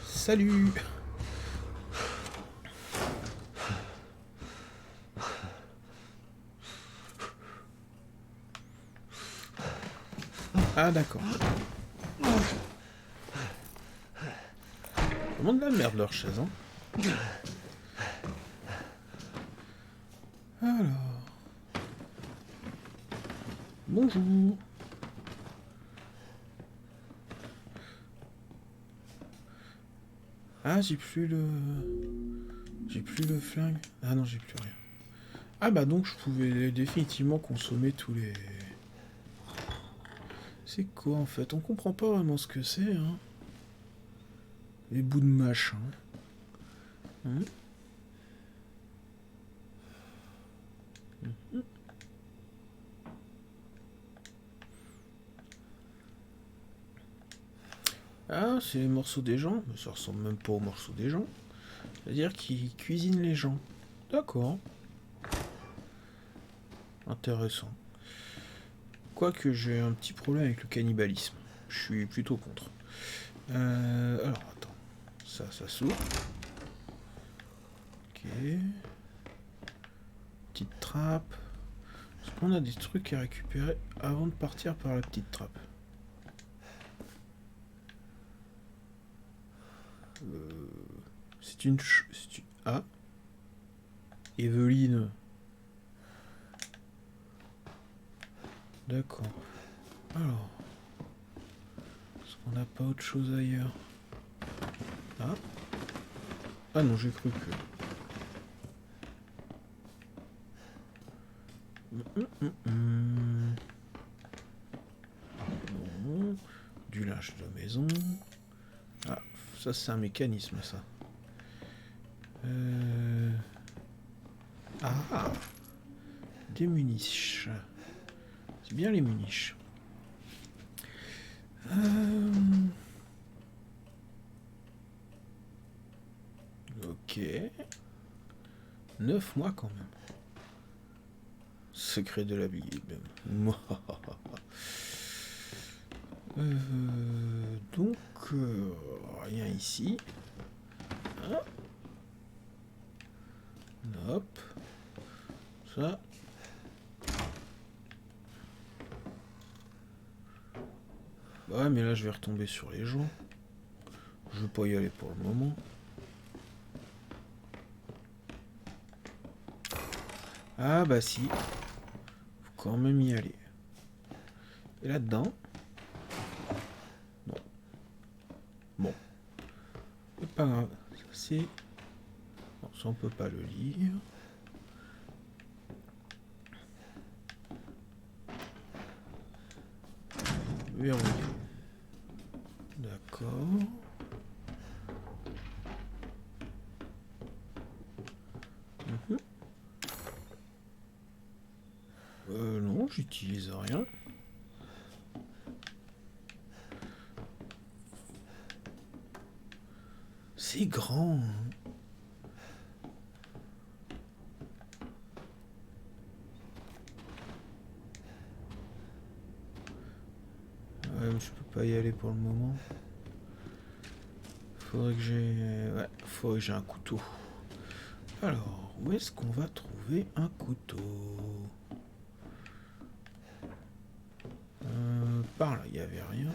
Salut. Ah d'accord. Comment de la merde leur chaise, hein. Alors. Bonjour. Ah, j'ai plus le flingue. Ah non, j'ai plus rien. Ah bah donc je pouvais définitivement consommer tous les... C'est quoi en fait? On comprend pas vraiment ce que c'est, hein. Les bouts de machin. Hein? Ah, c'est les morceaux des gens, mais ça ressemble même pas aux morceaux des gens. C'est-à-dire qu'ils cuisinent les gens. D'accord. Intéressant. Quoique j'ai un petit problème avec le cannibalisme. Je suis plutôt contre. Alors, attends. Ça s'ouvre. Ok. Petite trappe. Est-ce qu'on a des trucs à récupérer avant de partir par la petite trappe? C'est une... Ah. Evelyne. D'accord. Alors. Est-ce qu'on n'a pas autre chose ailleurs? Ah. Ah non, j'ai cru que... Bon. Du linge de maison. Ah, ça c'est un mécanisme, ça. Ah. Des muniches. C'est bien les muniches. Ok. 9 mois quand même. Secret de la Bible. Donc, rien ici. Ah. Hop. Ça. Ouais, mais là, je vais retomber sur les gens. Je vais pas y aller pour le moment. Ah bah si. Faut quand même y aller. Et là-dedans. Non. Bon. C'est pas grave. Ça c'est... Non, ça on peut pas le lire. Verrouillé. D'accord. Non, j'utilise rien. C'est grand. Ouais, mais je peux pas y aller pour le moment. Faudrait que j'ai... Ouais, faudrait que j'ai un couteau. Alors, où est-ce qu'on va trouver un couteau? Par là, il n'y avait rien.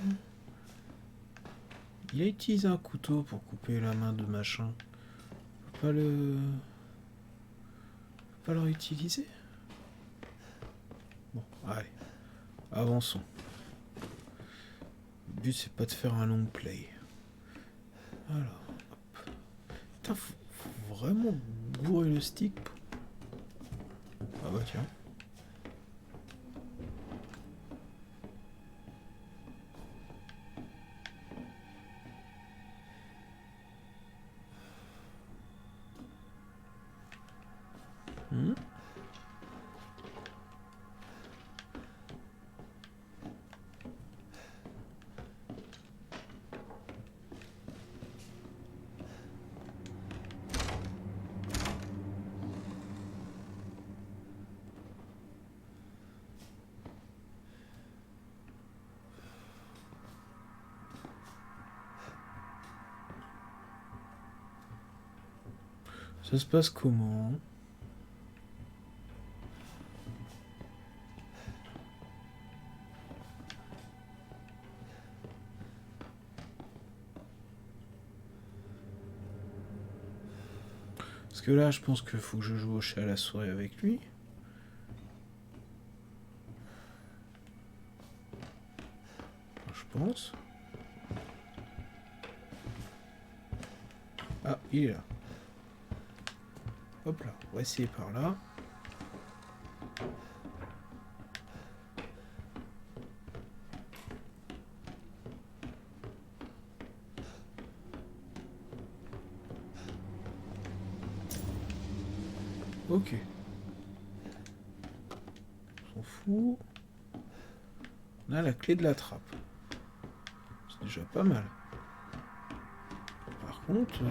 Il a utilisé un couteau pour couper la main de machin. Faut pas le réutiliser? Bon, allez. Avançons. Le but, c'est pas de faire un long play. Alors, hop. Putain, faut vraiment bourrer le stick. Ah bah tiens. Ça se passe comment? Parce que là, je pense qu'il faut que je joue au chat à la souris avec lui. Je pense. Ah, il est là. Hop là, on va essayer par là. Ok. On s'en fout. On a la clé de la trappe. C'est déjà pas mal. Par contre...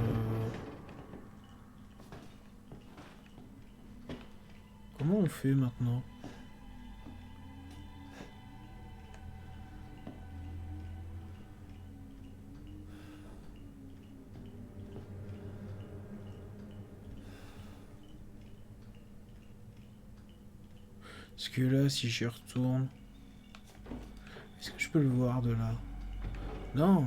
Comment on fait maintenant? Parce que là, si j'y retourne... Est-ce que je peux le voir de là? Non.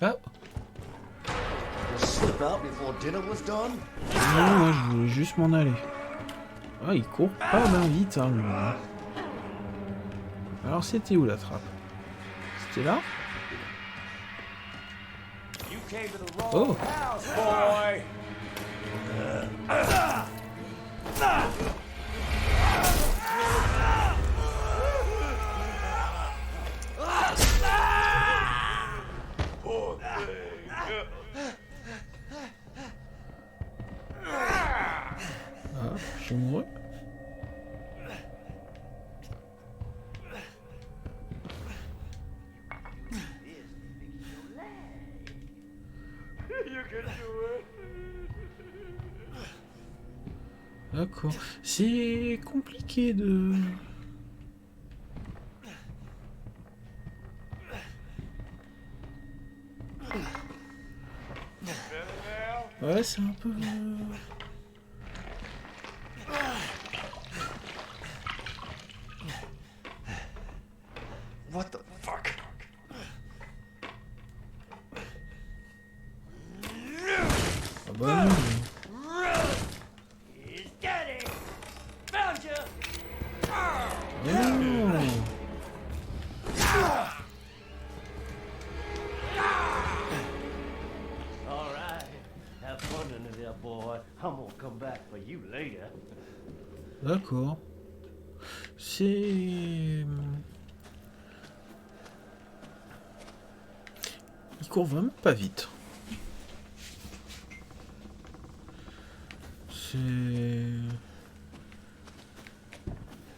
Ah. Non, moi je voulais juste m'en aller. Ah, il court pas bien vite, hein, lui. Alors, c'était où la trappe? C'était là? Oh! Ah, je suis amoureux. D'accord. C'est compliqué de... Ouais, c'est un peu... What the fuck? Ah bah non. Mais non. All right. Have fun in there, boy. I'm gonna come back for you later. D'accord. C'est... Il court vraiment pas vite. C'est...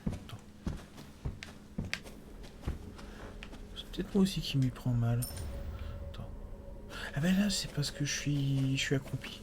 Attends. C'est peut-être moi aussi qui m'y prend mal. Attends. Ah ben là, c'est parce que je suis accroupi.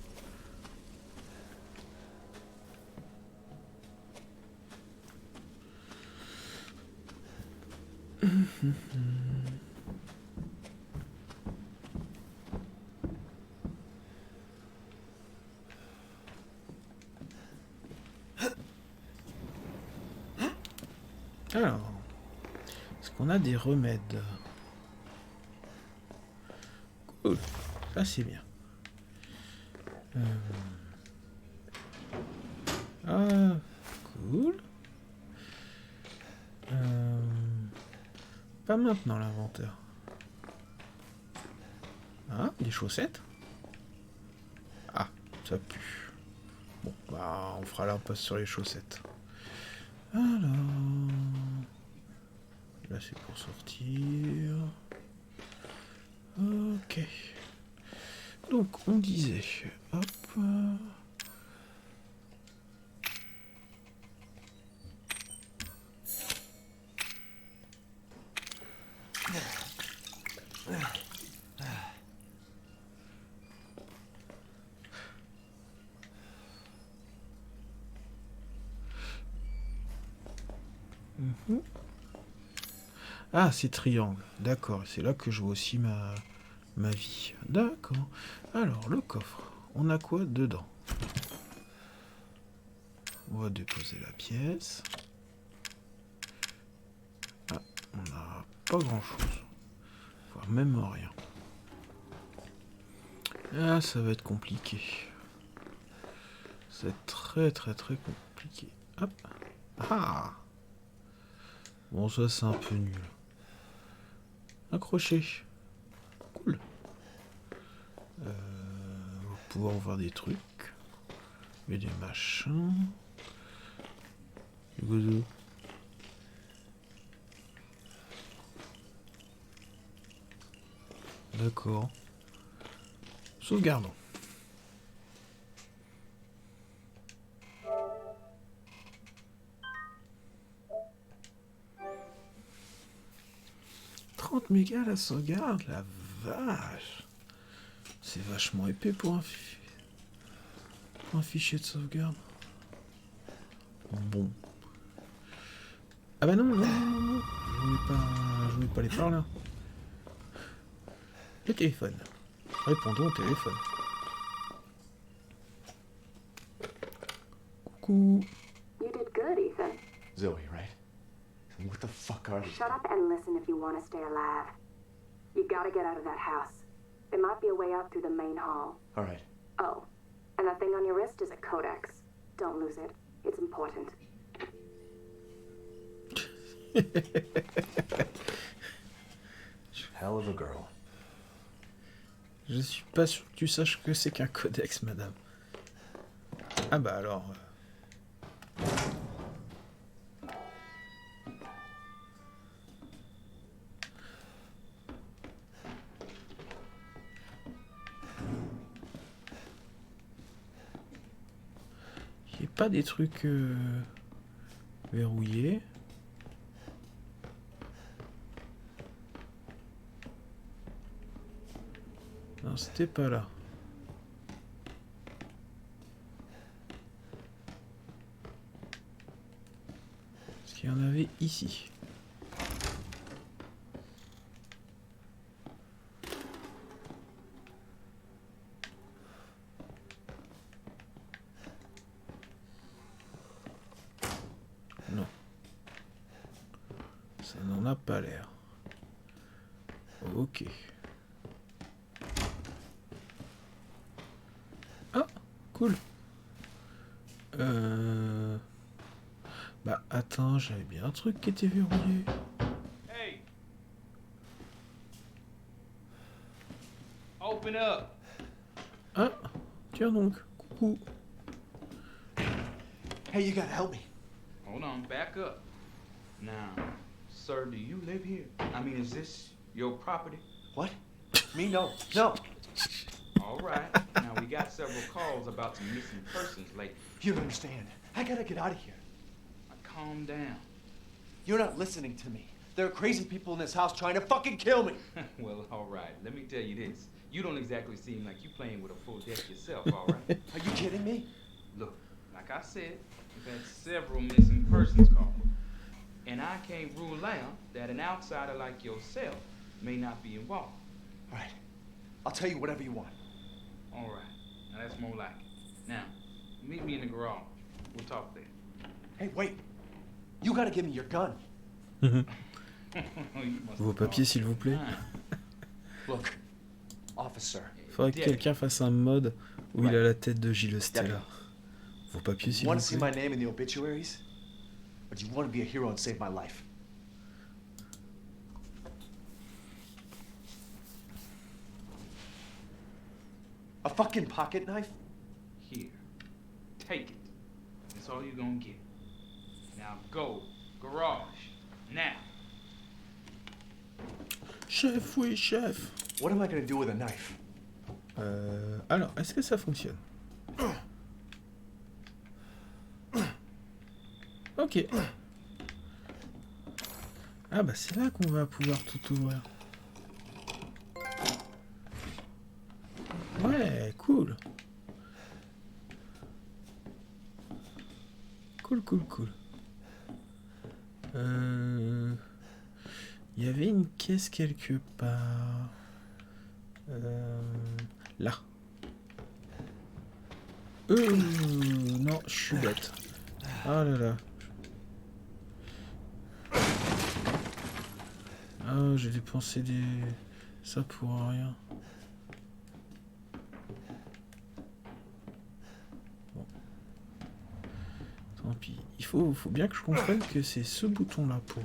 Alors, est-ce qu'on a des remèdes? Cool, ça c'est bien. Ah, cool. Pas maintenant l'inventaire. Ah, des chaussettes. Ah, ça pue. Bon, bah on fera l'impasse sur les chaussettes. Alors... Là c'est pour sortir. Ok. Donc on disait... Hop... Ah, c'est triangle. D'accord, c'est là que je vois aussi ma vie. D'accord. Alors, le coffre. On a quoi dedans? On va déposer la pièce. Ah, on n'a pas grand-chose. Voire même rien. Ah, ça va être compliqué. C'est très compliqué. Hop. Ah! Bon, ça c'est un peu nul. Un crochet. Cool. On va pouvoir voir des trucs. Et des machins. Du goudou. D'accord. Sauvegardons. Méga la sauvegarde, la vache. C'est vachement épais pour un fichier de sauvegarde. Bon. Ah bah non. Je voulais pas les parler. Le téléphone. Répondons au téléphone. Coucou. You did good, Ethan. Zoe, right? What the fuck are you? Shut up and listen if you want to stay alive. You gotta get out of that house. There might be a way out through the main hall. All right. Oh, and that thing on your wrist is a codex. Don't lose it. It's important. Hell of a girl. Je suis pas sûr que tu saches que c'est qu'un codex, madame. Ah bah alors... Il n'y a pas des trucs verrouillés. Non, c'était pas là. Est-ce qu'il y en avait ici? Non. Ça n'en a pas l'air. Ok. Ah, cool. Bah attends, j'avais bien un truc qui était verrouillé. Hey! Open up! Ah, tiens donc, coucou. Hey, you gotta help me. Hold on, back up. Now, sir, do you live here? I mean, is this your property? What? Me? No. No. All right. Now, we got several calls about some missing persons lately. You don't understand. I gotta get out of here. Now, calm down. You're not listening to me. There are crazy people in this house trying to fucking kill me. Well, all right. Let me tell you this. You don't exactly seem like you playing with a full deck yourself, all right? Are you kidding me? Look, like I said, we've had several missing persons calls. And I can't rule out that an outsider like yourself may not be involved. All right. I'll tell you whatever you want. All right. Now, that's more like it. Now, meet me in the garage. We'll talk there. Hey, wait. You gotta give me your gun. Vos papiers, s'il vous plaît. Look, officer. Faudrait que quelqu'un fasse un mode où il a la tête de Gilles Stella. Vos papiers, s'il Want vous to see plaît. my name in the obituaries? Or do you want to be a hero and save my life? A fucking pocket knife? Here. Take it. That's all you're gonna get. Now go. Garage. Now. Chef, oui, chef. What am I gonna do with a knife? Alors, est-ce que ça fonctionne? Ok. Ah bah c'est là qu'on va pouvoir tout ouvrir. Ouais, cool. Cool. Il y avait une caisse quelque part. Là. Non, je suis bête. Ah là là. Ah, j'ai dépensé ça pour rien. Bon. Tant pis. Il faut bien que je comprenne que c'est ce bouton-là pour...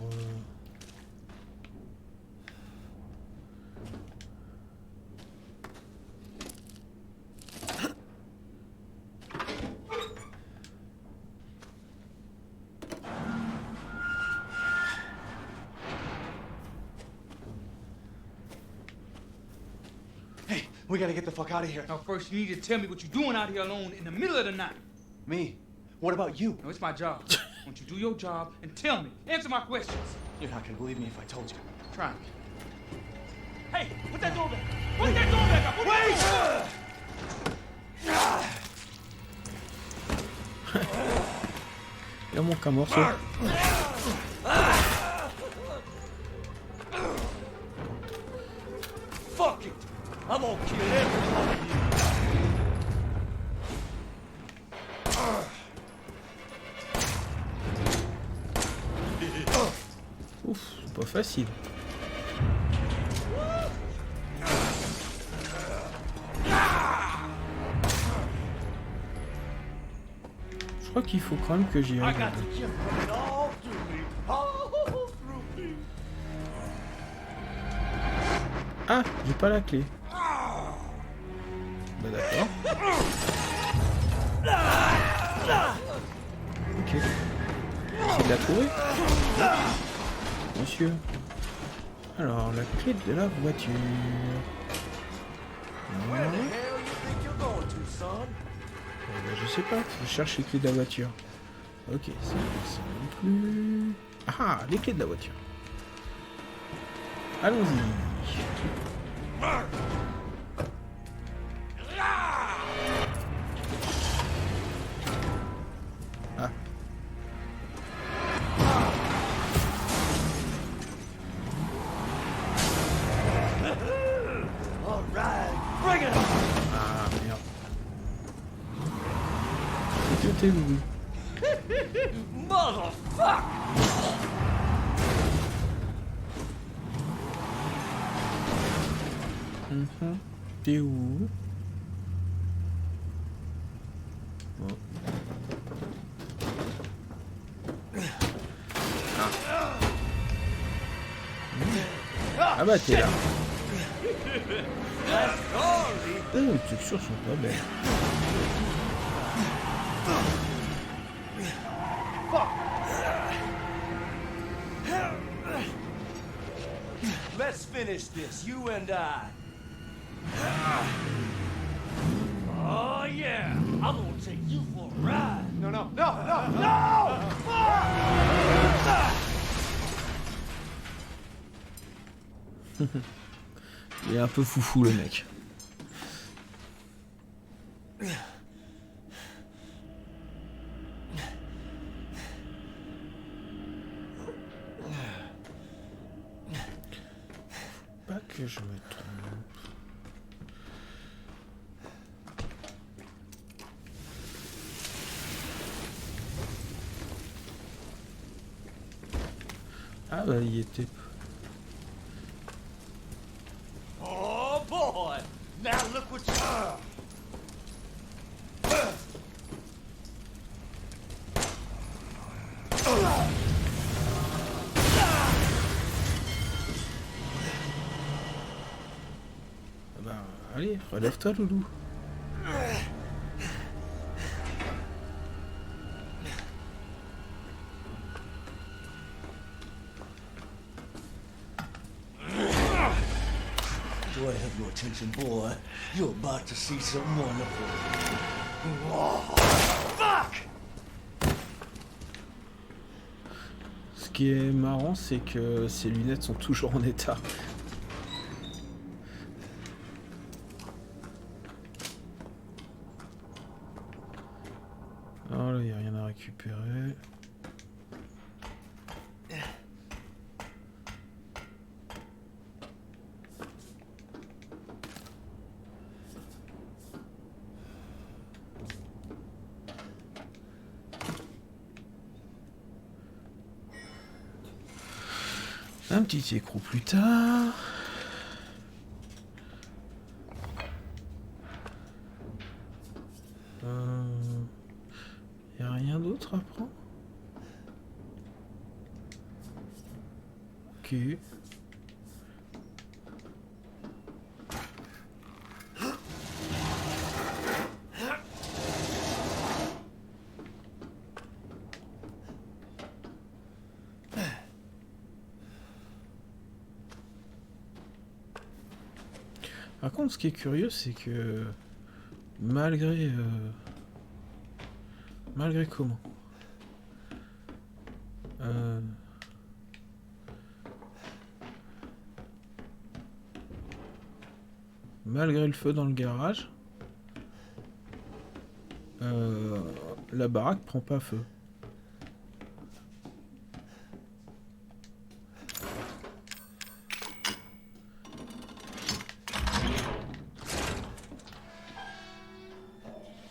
We gotta get the fuck out of here. Now first you need to tell me what you're doing out here alone in the middle of the night. Me? What about you? No, it's my job. Won't you do your job and tell me? Answer my questions. You're not gonna believe me if I told you. Try me. Hey, put that door back. Put that door back up. Put Il manque un morceau. Fuck it! I'm gonna kill every one of you. Ouf, c'est pas facile. Je crois qu'il faut quand même que j'y I aille. got to keep coming all through me. All through me. Ah, j'ai pas la clé. Bah d'accord. Ok. Il l'a trouvé, monsieur. Alors, la clé de la voiture. Where the hell you think you're going to, son? Je sais pas, je cherche les clés de la voiture. Ok, c'est pas ça non plus. Ah, les clés de la voiture. Allons-y. Ah. All right, bring it on. Ah, merde. T'es où? Motherfucker! T'es où? Bon. Ah bah t'es là. That's sorry. Oh, les textures sont pas belles. Let's finish this, you and I. Oh yeah, I'm gonna take you for a ride. No, no, no, no, no! Il est un peu foufou le mec. Pas que je me trompe. Ah bah il était. Oh boy, now look what you... Bah allez, relève-toi loulou. Do I have your attention, boy? You're about to see some wonderful... Oh, fuck! Ce qui est marrant, c'est que ses lunettes sont toujours en état. Oh là, il n'y a rien à récupérer. Un petit écrou plus tard. Y a rien d'autre à prendre? Ok. Par contre, ce qui est curieux, c'est que malgré comment malgré le feu dans le garage, la baraque prend pas feu.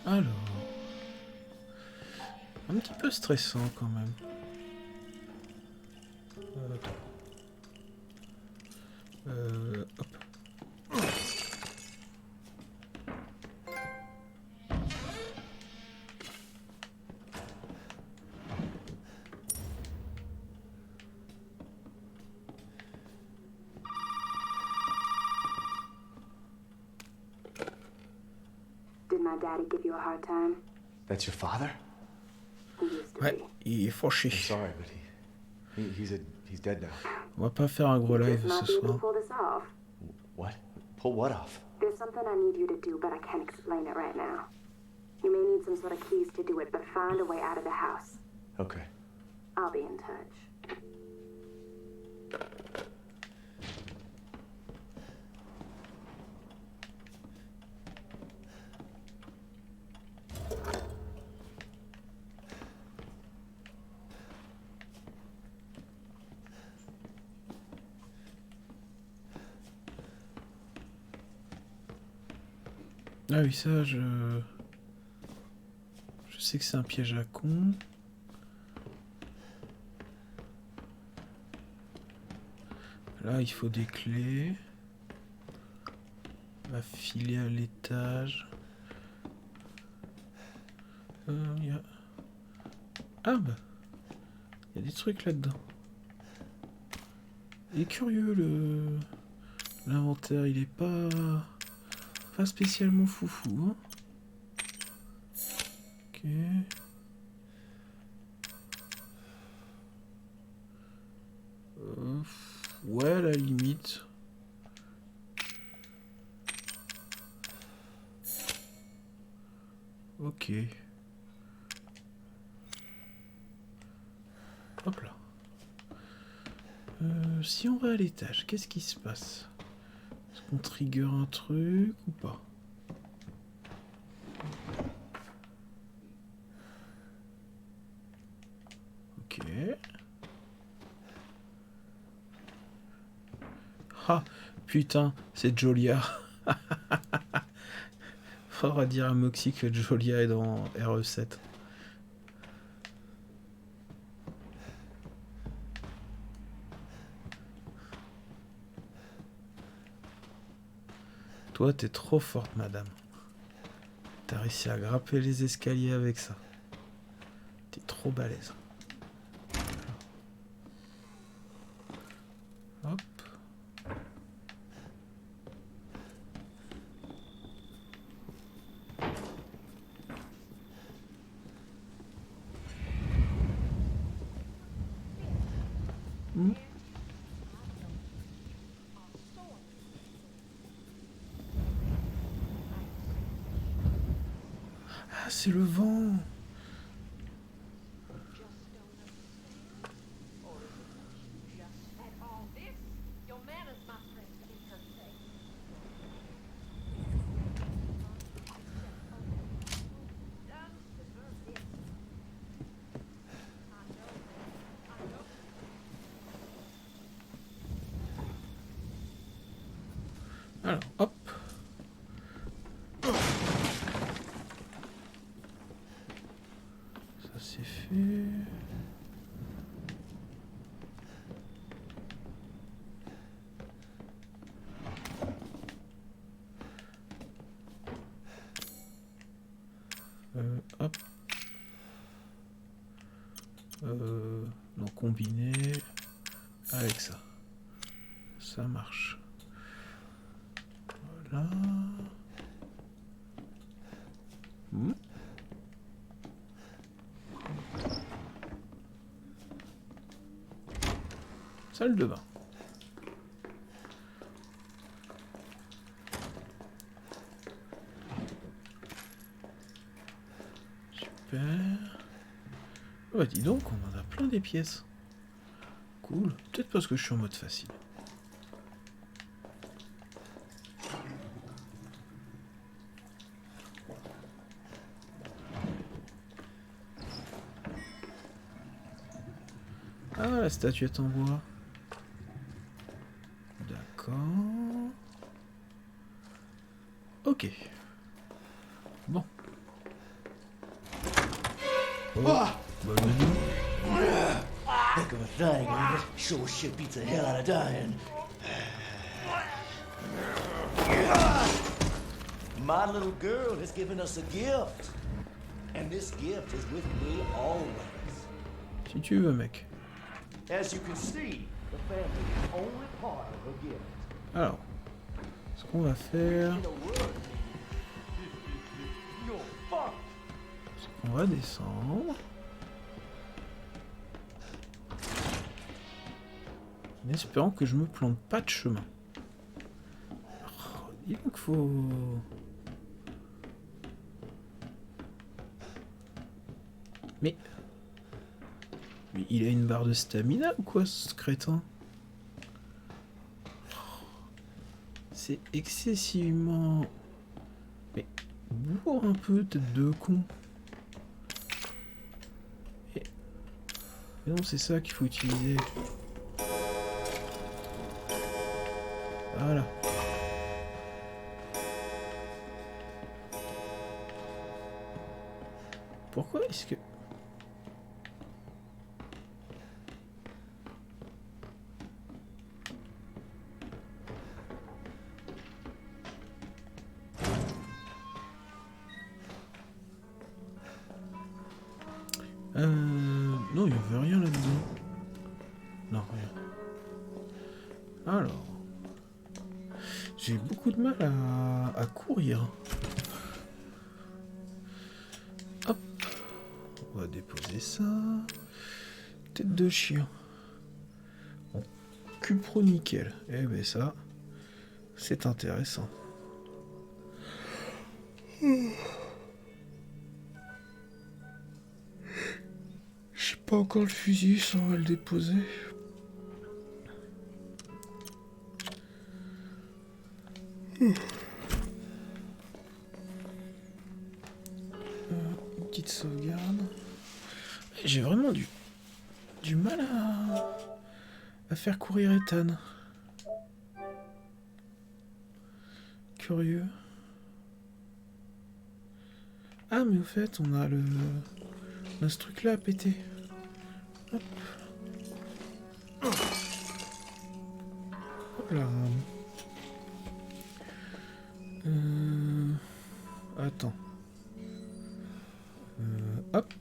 Alors, un petit peu stressant quand même. Hop. Did my daddy give you a hard time? That's your father? He used to Ouais, be. il est fauché. I'm sorry, but he's dead now. On va pas faire un gros You live just might ce be able to soir. pull this off. What? Pull what off? There's something I need you to do, but I can't explain it right now. You may need some sort of keys to do it, but find a way out of the house. Okay. I'll be in touch. Ah oui, ça, je sais que c'est un piège à con. Là, il faut des clés. On va filer à l'étage. Y a... Ah bah, il y a des trucs là-dedans. Il est curieux le... L'inventaire, il est pas spécialement foufou. Hein. Ok. Ouais, à la limite. Ok. Hop là. Si on va à l'étage, qu'est-ce qui se passe? Est-ce qu'on trigger un truc ou pas? Ok. Ah, putain, c'est Jolia. Faudra dire à Moxie que Jolia est dans RE7. Toi, t'es trop forte, madame. T'as réussi à grimper les escaliers avec ça. T'es trop balèze. Hop. Ah, c'est le vent. Alors, hop. Ça c'est fait. Hop. Donc combiner avec ça. Ça marche. Voilà. Salle de bain. Super. Oh bah dis donc, on en a plein des pièces. Cool. Peut-être parce que je suis en mode facile. Ah, la statuette en bois. D'accord. Ok. Bon. Oh. Bah, Heck of a thing, ain't it? Sure shit beats the hell out of dying. My little girl has given us a gift. And this gift is with me always. Si tu veux, mec. As you can see, the family is only part of her gift. Alors, ce qu'on va faire, c'est qu'on va descendre. En espérant que je me plante pas de chemin. Oh, dis donc faut... Mais il a une barre de stamina ou quoi, ce crétin? C'est excessivement... Mais bourre un peu, tête de con. Et non, c'est ça qu'il faut utiliser. Voilà. Pourquoi est-ce que... Non, il n'y avait rien là-dedans. Non, rien. Alors... J'ai beaucoup de mal à courir. Hop. On va déposer ça. Tête de chien. Bon. Cupro-nickel. Eh ben ça, c'est intéressant. J'ai pas encore le fusil, ça on va le déposer. Une petite sauvegarde. J'ai vraiment du mal à faire courir Ethan. Curieux. Ah mais au fait on a ce truc là à péter. Hop. Hop là. Attends. Hop.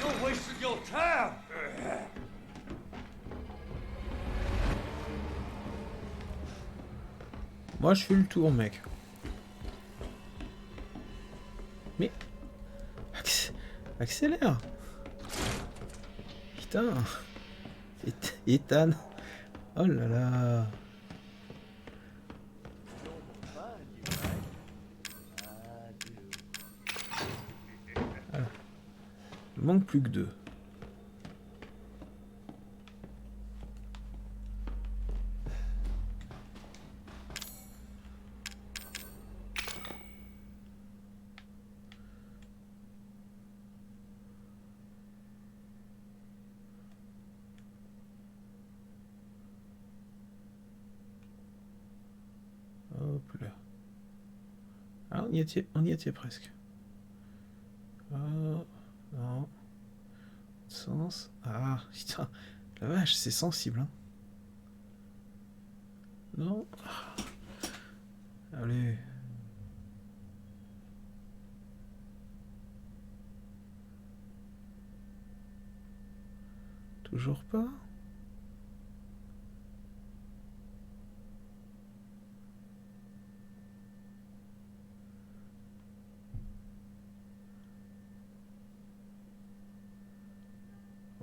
You're wasting your time. Moi je fais le tour mec. Mais accélère. Putain. Ethan. Oh là là. Voilà. Il manque plus que 2. Hop là. Ah, on y était presque. Oh, non. Sens. Ah, putain. La vache, c'est sensible, hein. Non. Allez. Toujours pas?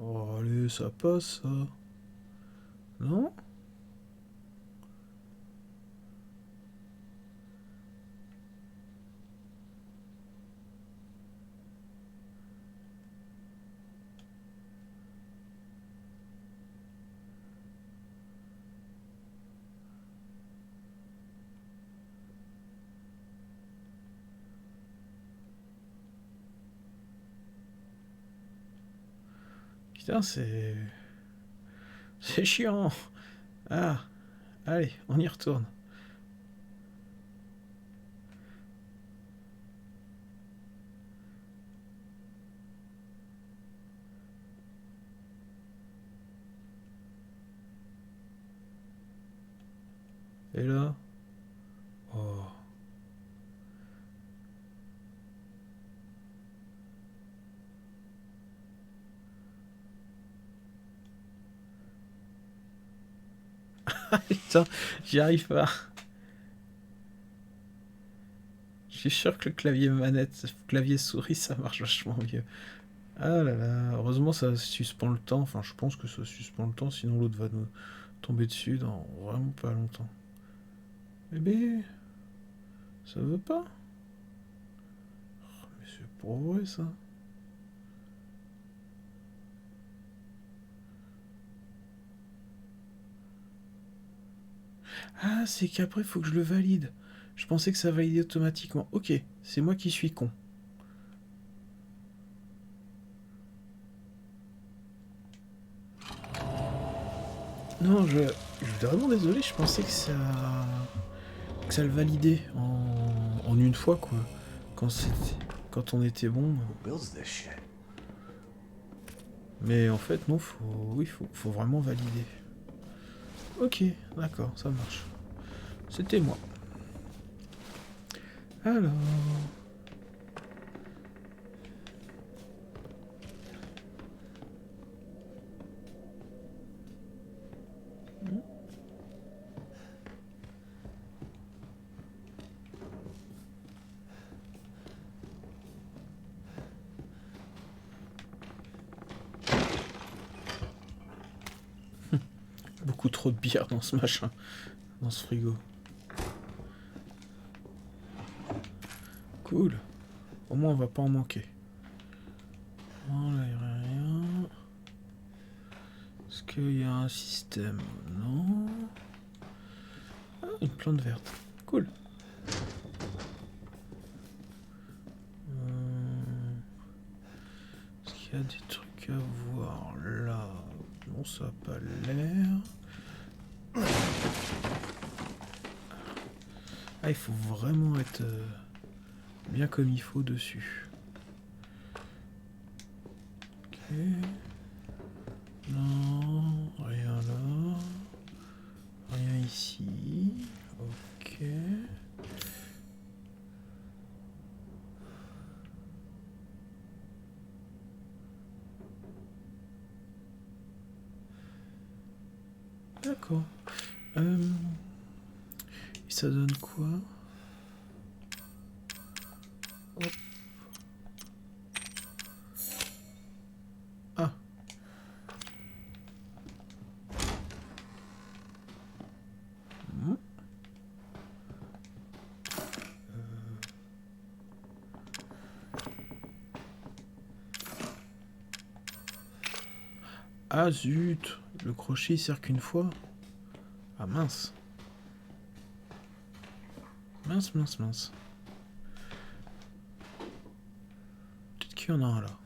Oh, allez, ça passe, ça. Non? Putain, c'est chiant. Ah, allez, on y retourne. Et là? Oh. Putain, j'y arrive pas. Je suis sûr que le clavier manette, clavier souris, ça marche vachement mieux. Ah là là, heureusement ça suspend le temps. Enfin, je pense que ça suspend le temps, sinon l'autre va nous tomber dessus dans vraiment pas longtemps. Bébé, ça veut pas? Oh, mais c'est pour vrai ça. Ah, c'est qu'après, faut que je le valide. Je pensais que ça validait automatiquement. Ok, c'est moi qui suis con. Non, je suis vraiment désolé, je pensais que ça le validait en une fois, quoi. Quand on était bon. Mais en fait, non, faut vraiment valider. Ok, d'accord, ça marche. C'était moi. Alors... Beaucoup trop de bière dans ce machin, dans ce frigo. Cool. Au moins on va pas en manquer. Oh là, il y a rien. Est-ce qu'il y a un système? Non. Ah, une plante verte. Cool. Est-ce qu'il y a des trucs à voir là? Non, ça n'a pas l'air. Ah, il faut vraiment être bien comme il faut dessus. Ok. Non, rien là. Rien ici. Ok. D'accord. Et ça donne quoi? Hop. Ah. Ah zut, le crochet il sert qu'une fois. Ah mince. Mince. Peut-être qu'il y en a un là.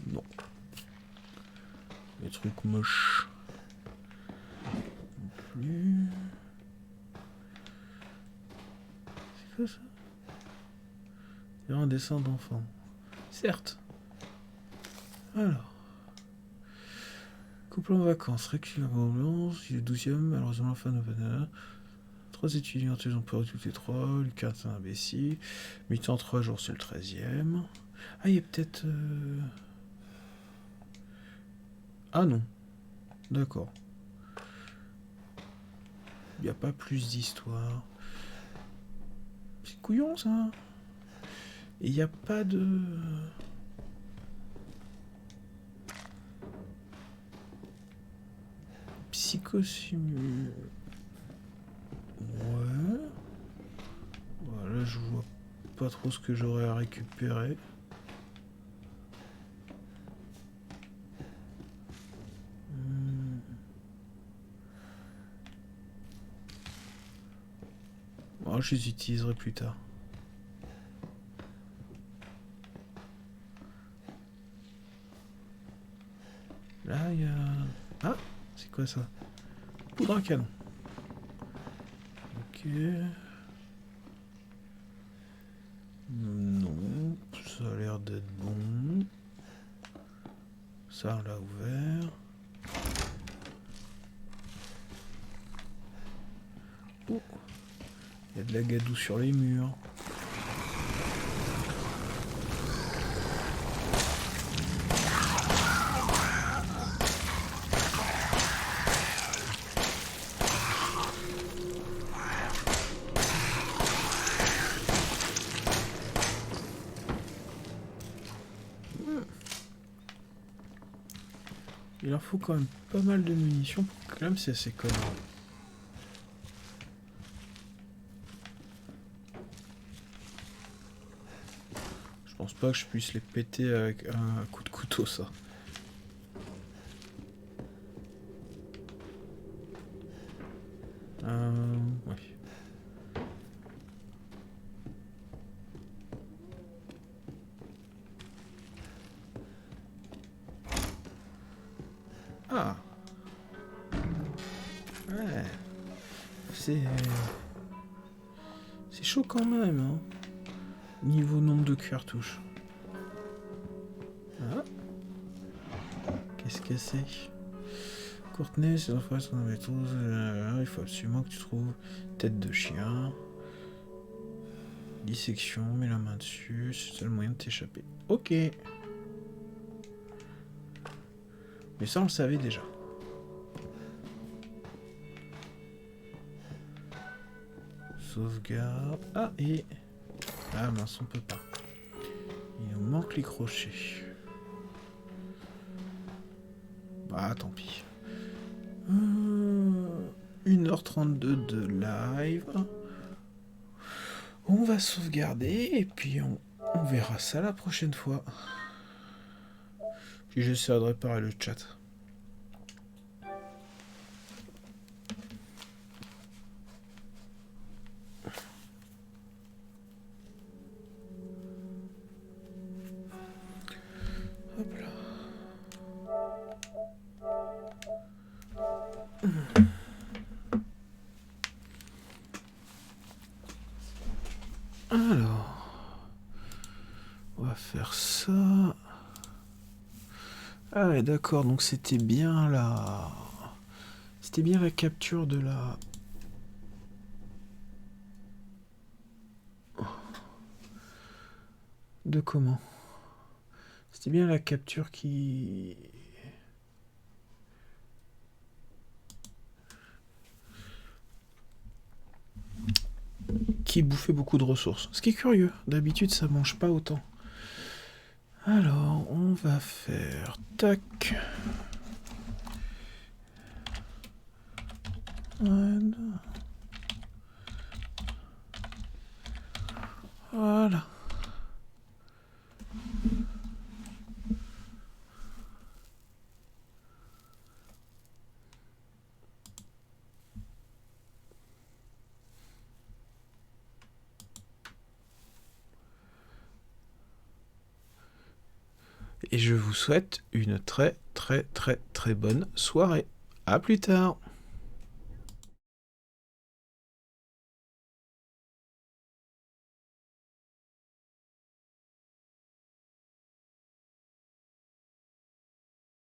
Non. Les trucs moches. Non plus. C'est quoi ça? Il y a un dessin d'enfant. Certes. Alors. Couple en vacances, récupérance, il est 12e, malheureusement la fin de la 3 étudiants, ils ont perdu toutes les 3, Lucas est un imbécile, mi-temps 3 jours, c'est le 13e. Ah, il y a peut-être... Ah non. D'accord. Il n'y a pas plus d'histoire. C'est couillon ça. Et il n'y a pas de... Psychosimule. Ouais. Voilà, je vois pas trop ce que j'aurais à récupérer. Oh, je les utiliserai plus tard. Là, il y a... Ah, c'est quoi ça? Poudre à canon. Ok. Non, ça a l'air d'être bon. Ça, on l'a ouvert. Oh, il y a de la gadoue sur les murs. Il leur faut quand même pas mal de munitions pour que l'homme c'est assez connard. Je pense pas que je puisse les péter avec un coup de couteau ça. Ouais. Ah. Ouais. C'est chaud quand même, hein. Niveau nombre de cartouches. Ah. Qu'est-ce que c'est? Courtney, c'est la phrase qu'on avait tous. Il faut absolument que tu trouves tête de chien. Dissection, mets la main dessus, c'est le seul moyen de t'échapper. Ok. Mais ça, on le savait déjà. Sauvegarde. Ah, et... Ah mince, on peut pas. Il nous manque les crochets. Bah, tant pis. 1h32 de live. On va sauvegarder et puis on verra ça la prochaine fois. Puis j'essaierai de réparer le chat. Hop là. Alors, on va faire ça. Ah ouais, d'accord, donc c'était bien la... C'était bien la capture de la... De comment? C'était bien la capture qui... Qui bouffait beaucoup de ressources. Ce qui est curieux, d'habitude ça mange pas autant. Alors, on va faire... Tac. Voilà. Et je vous souhaite une très bonne soirée. À plus tard.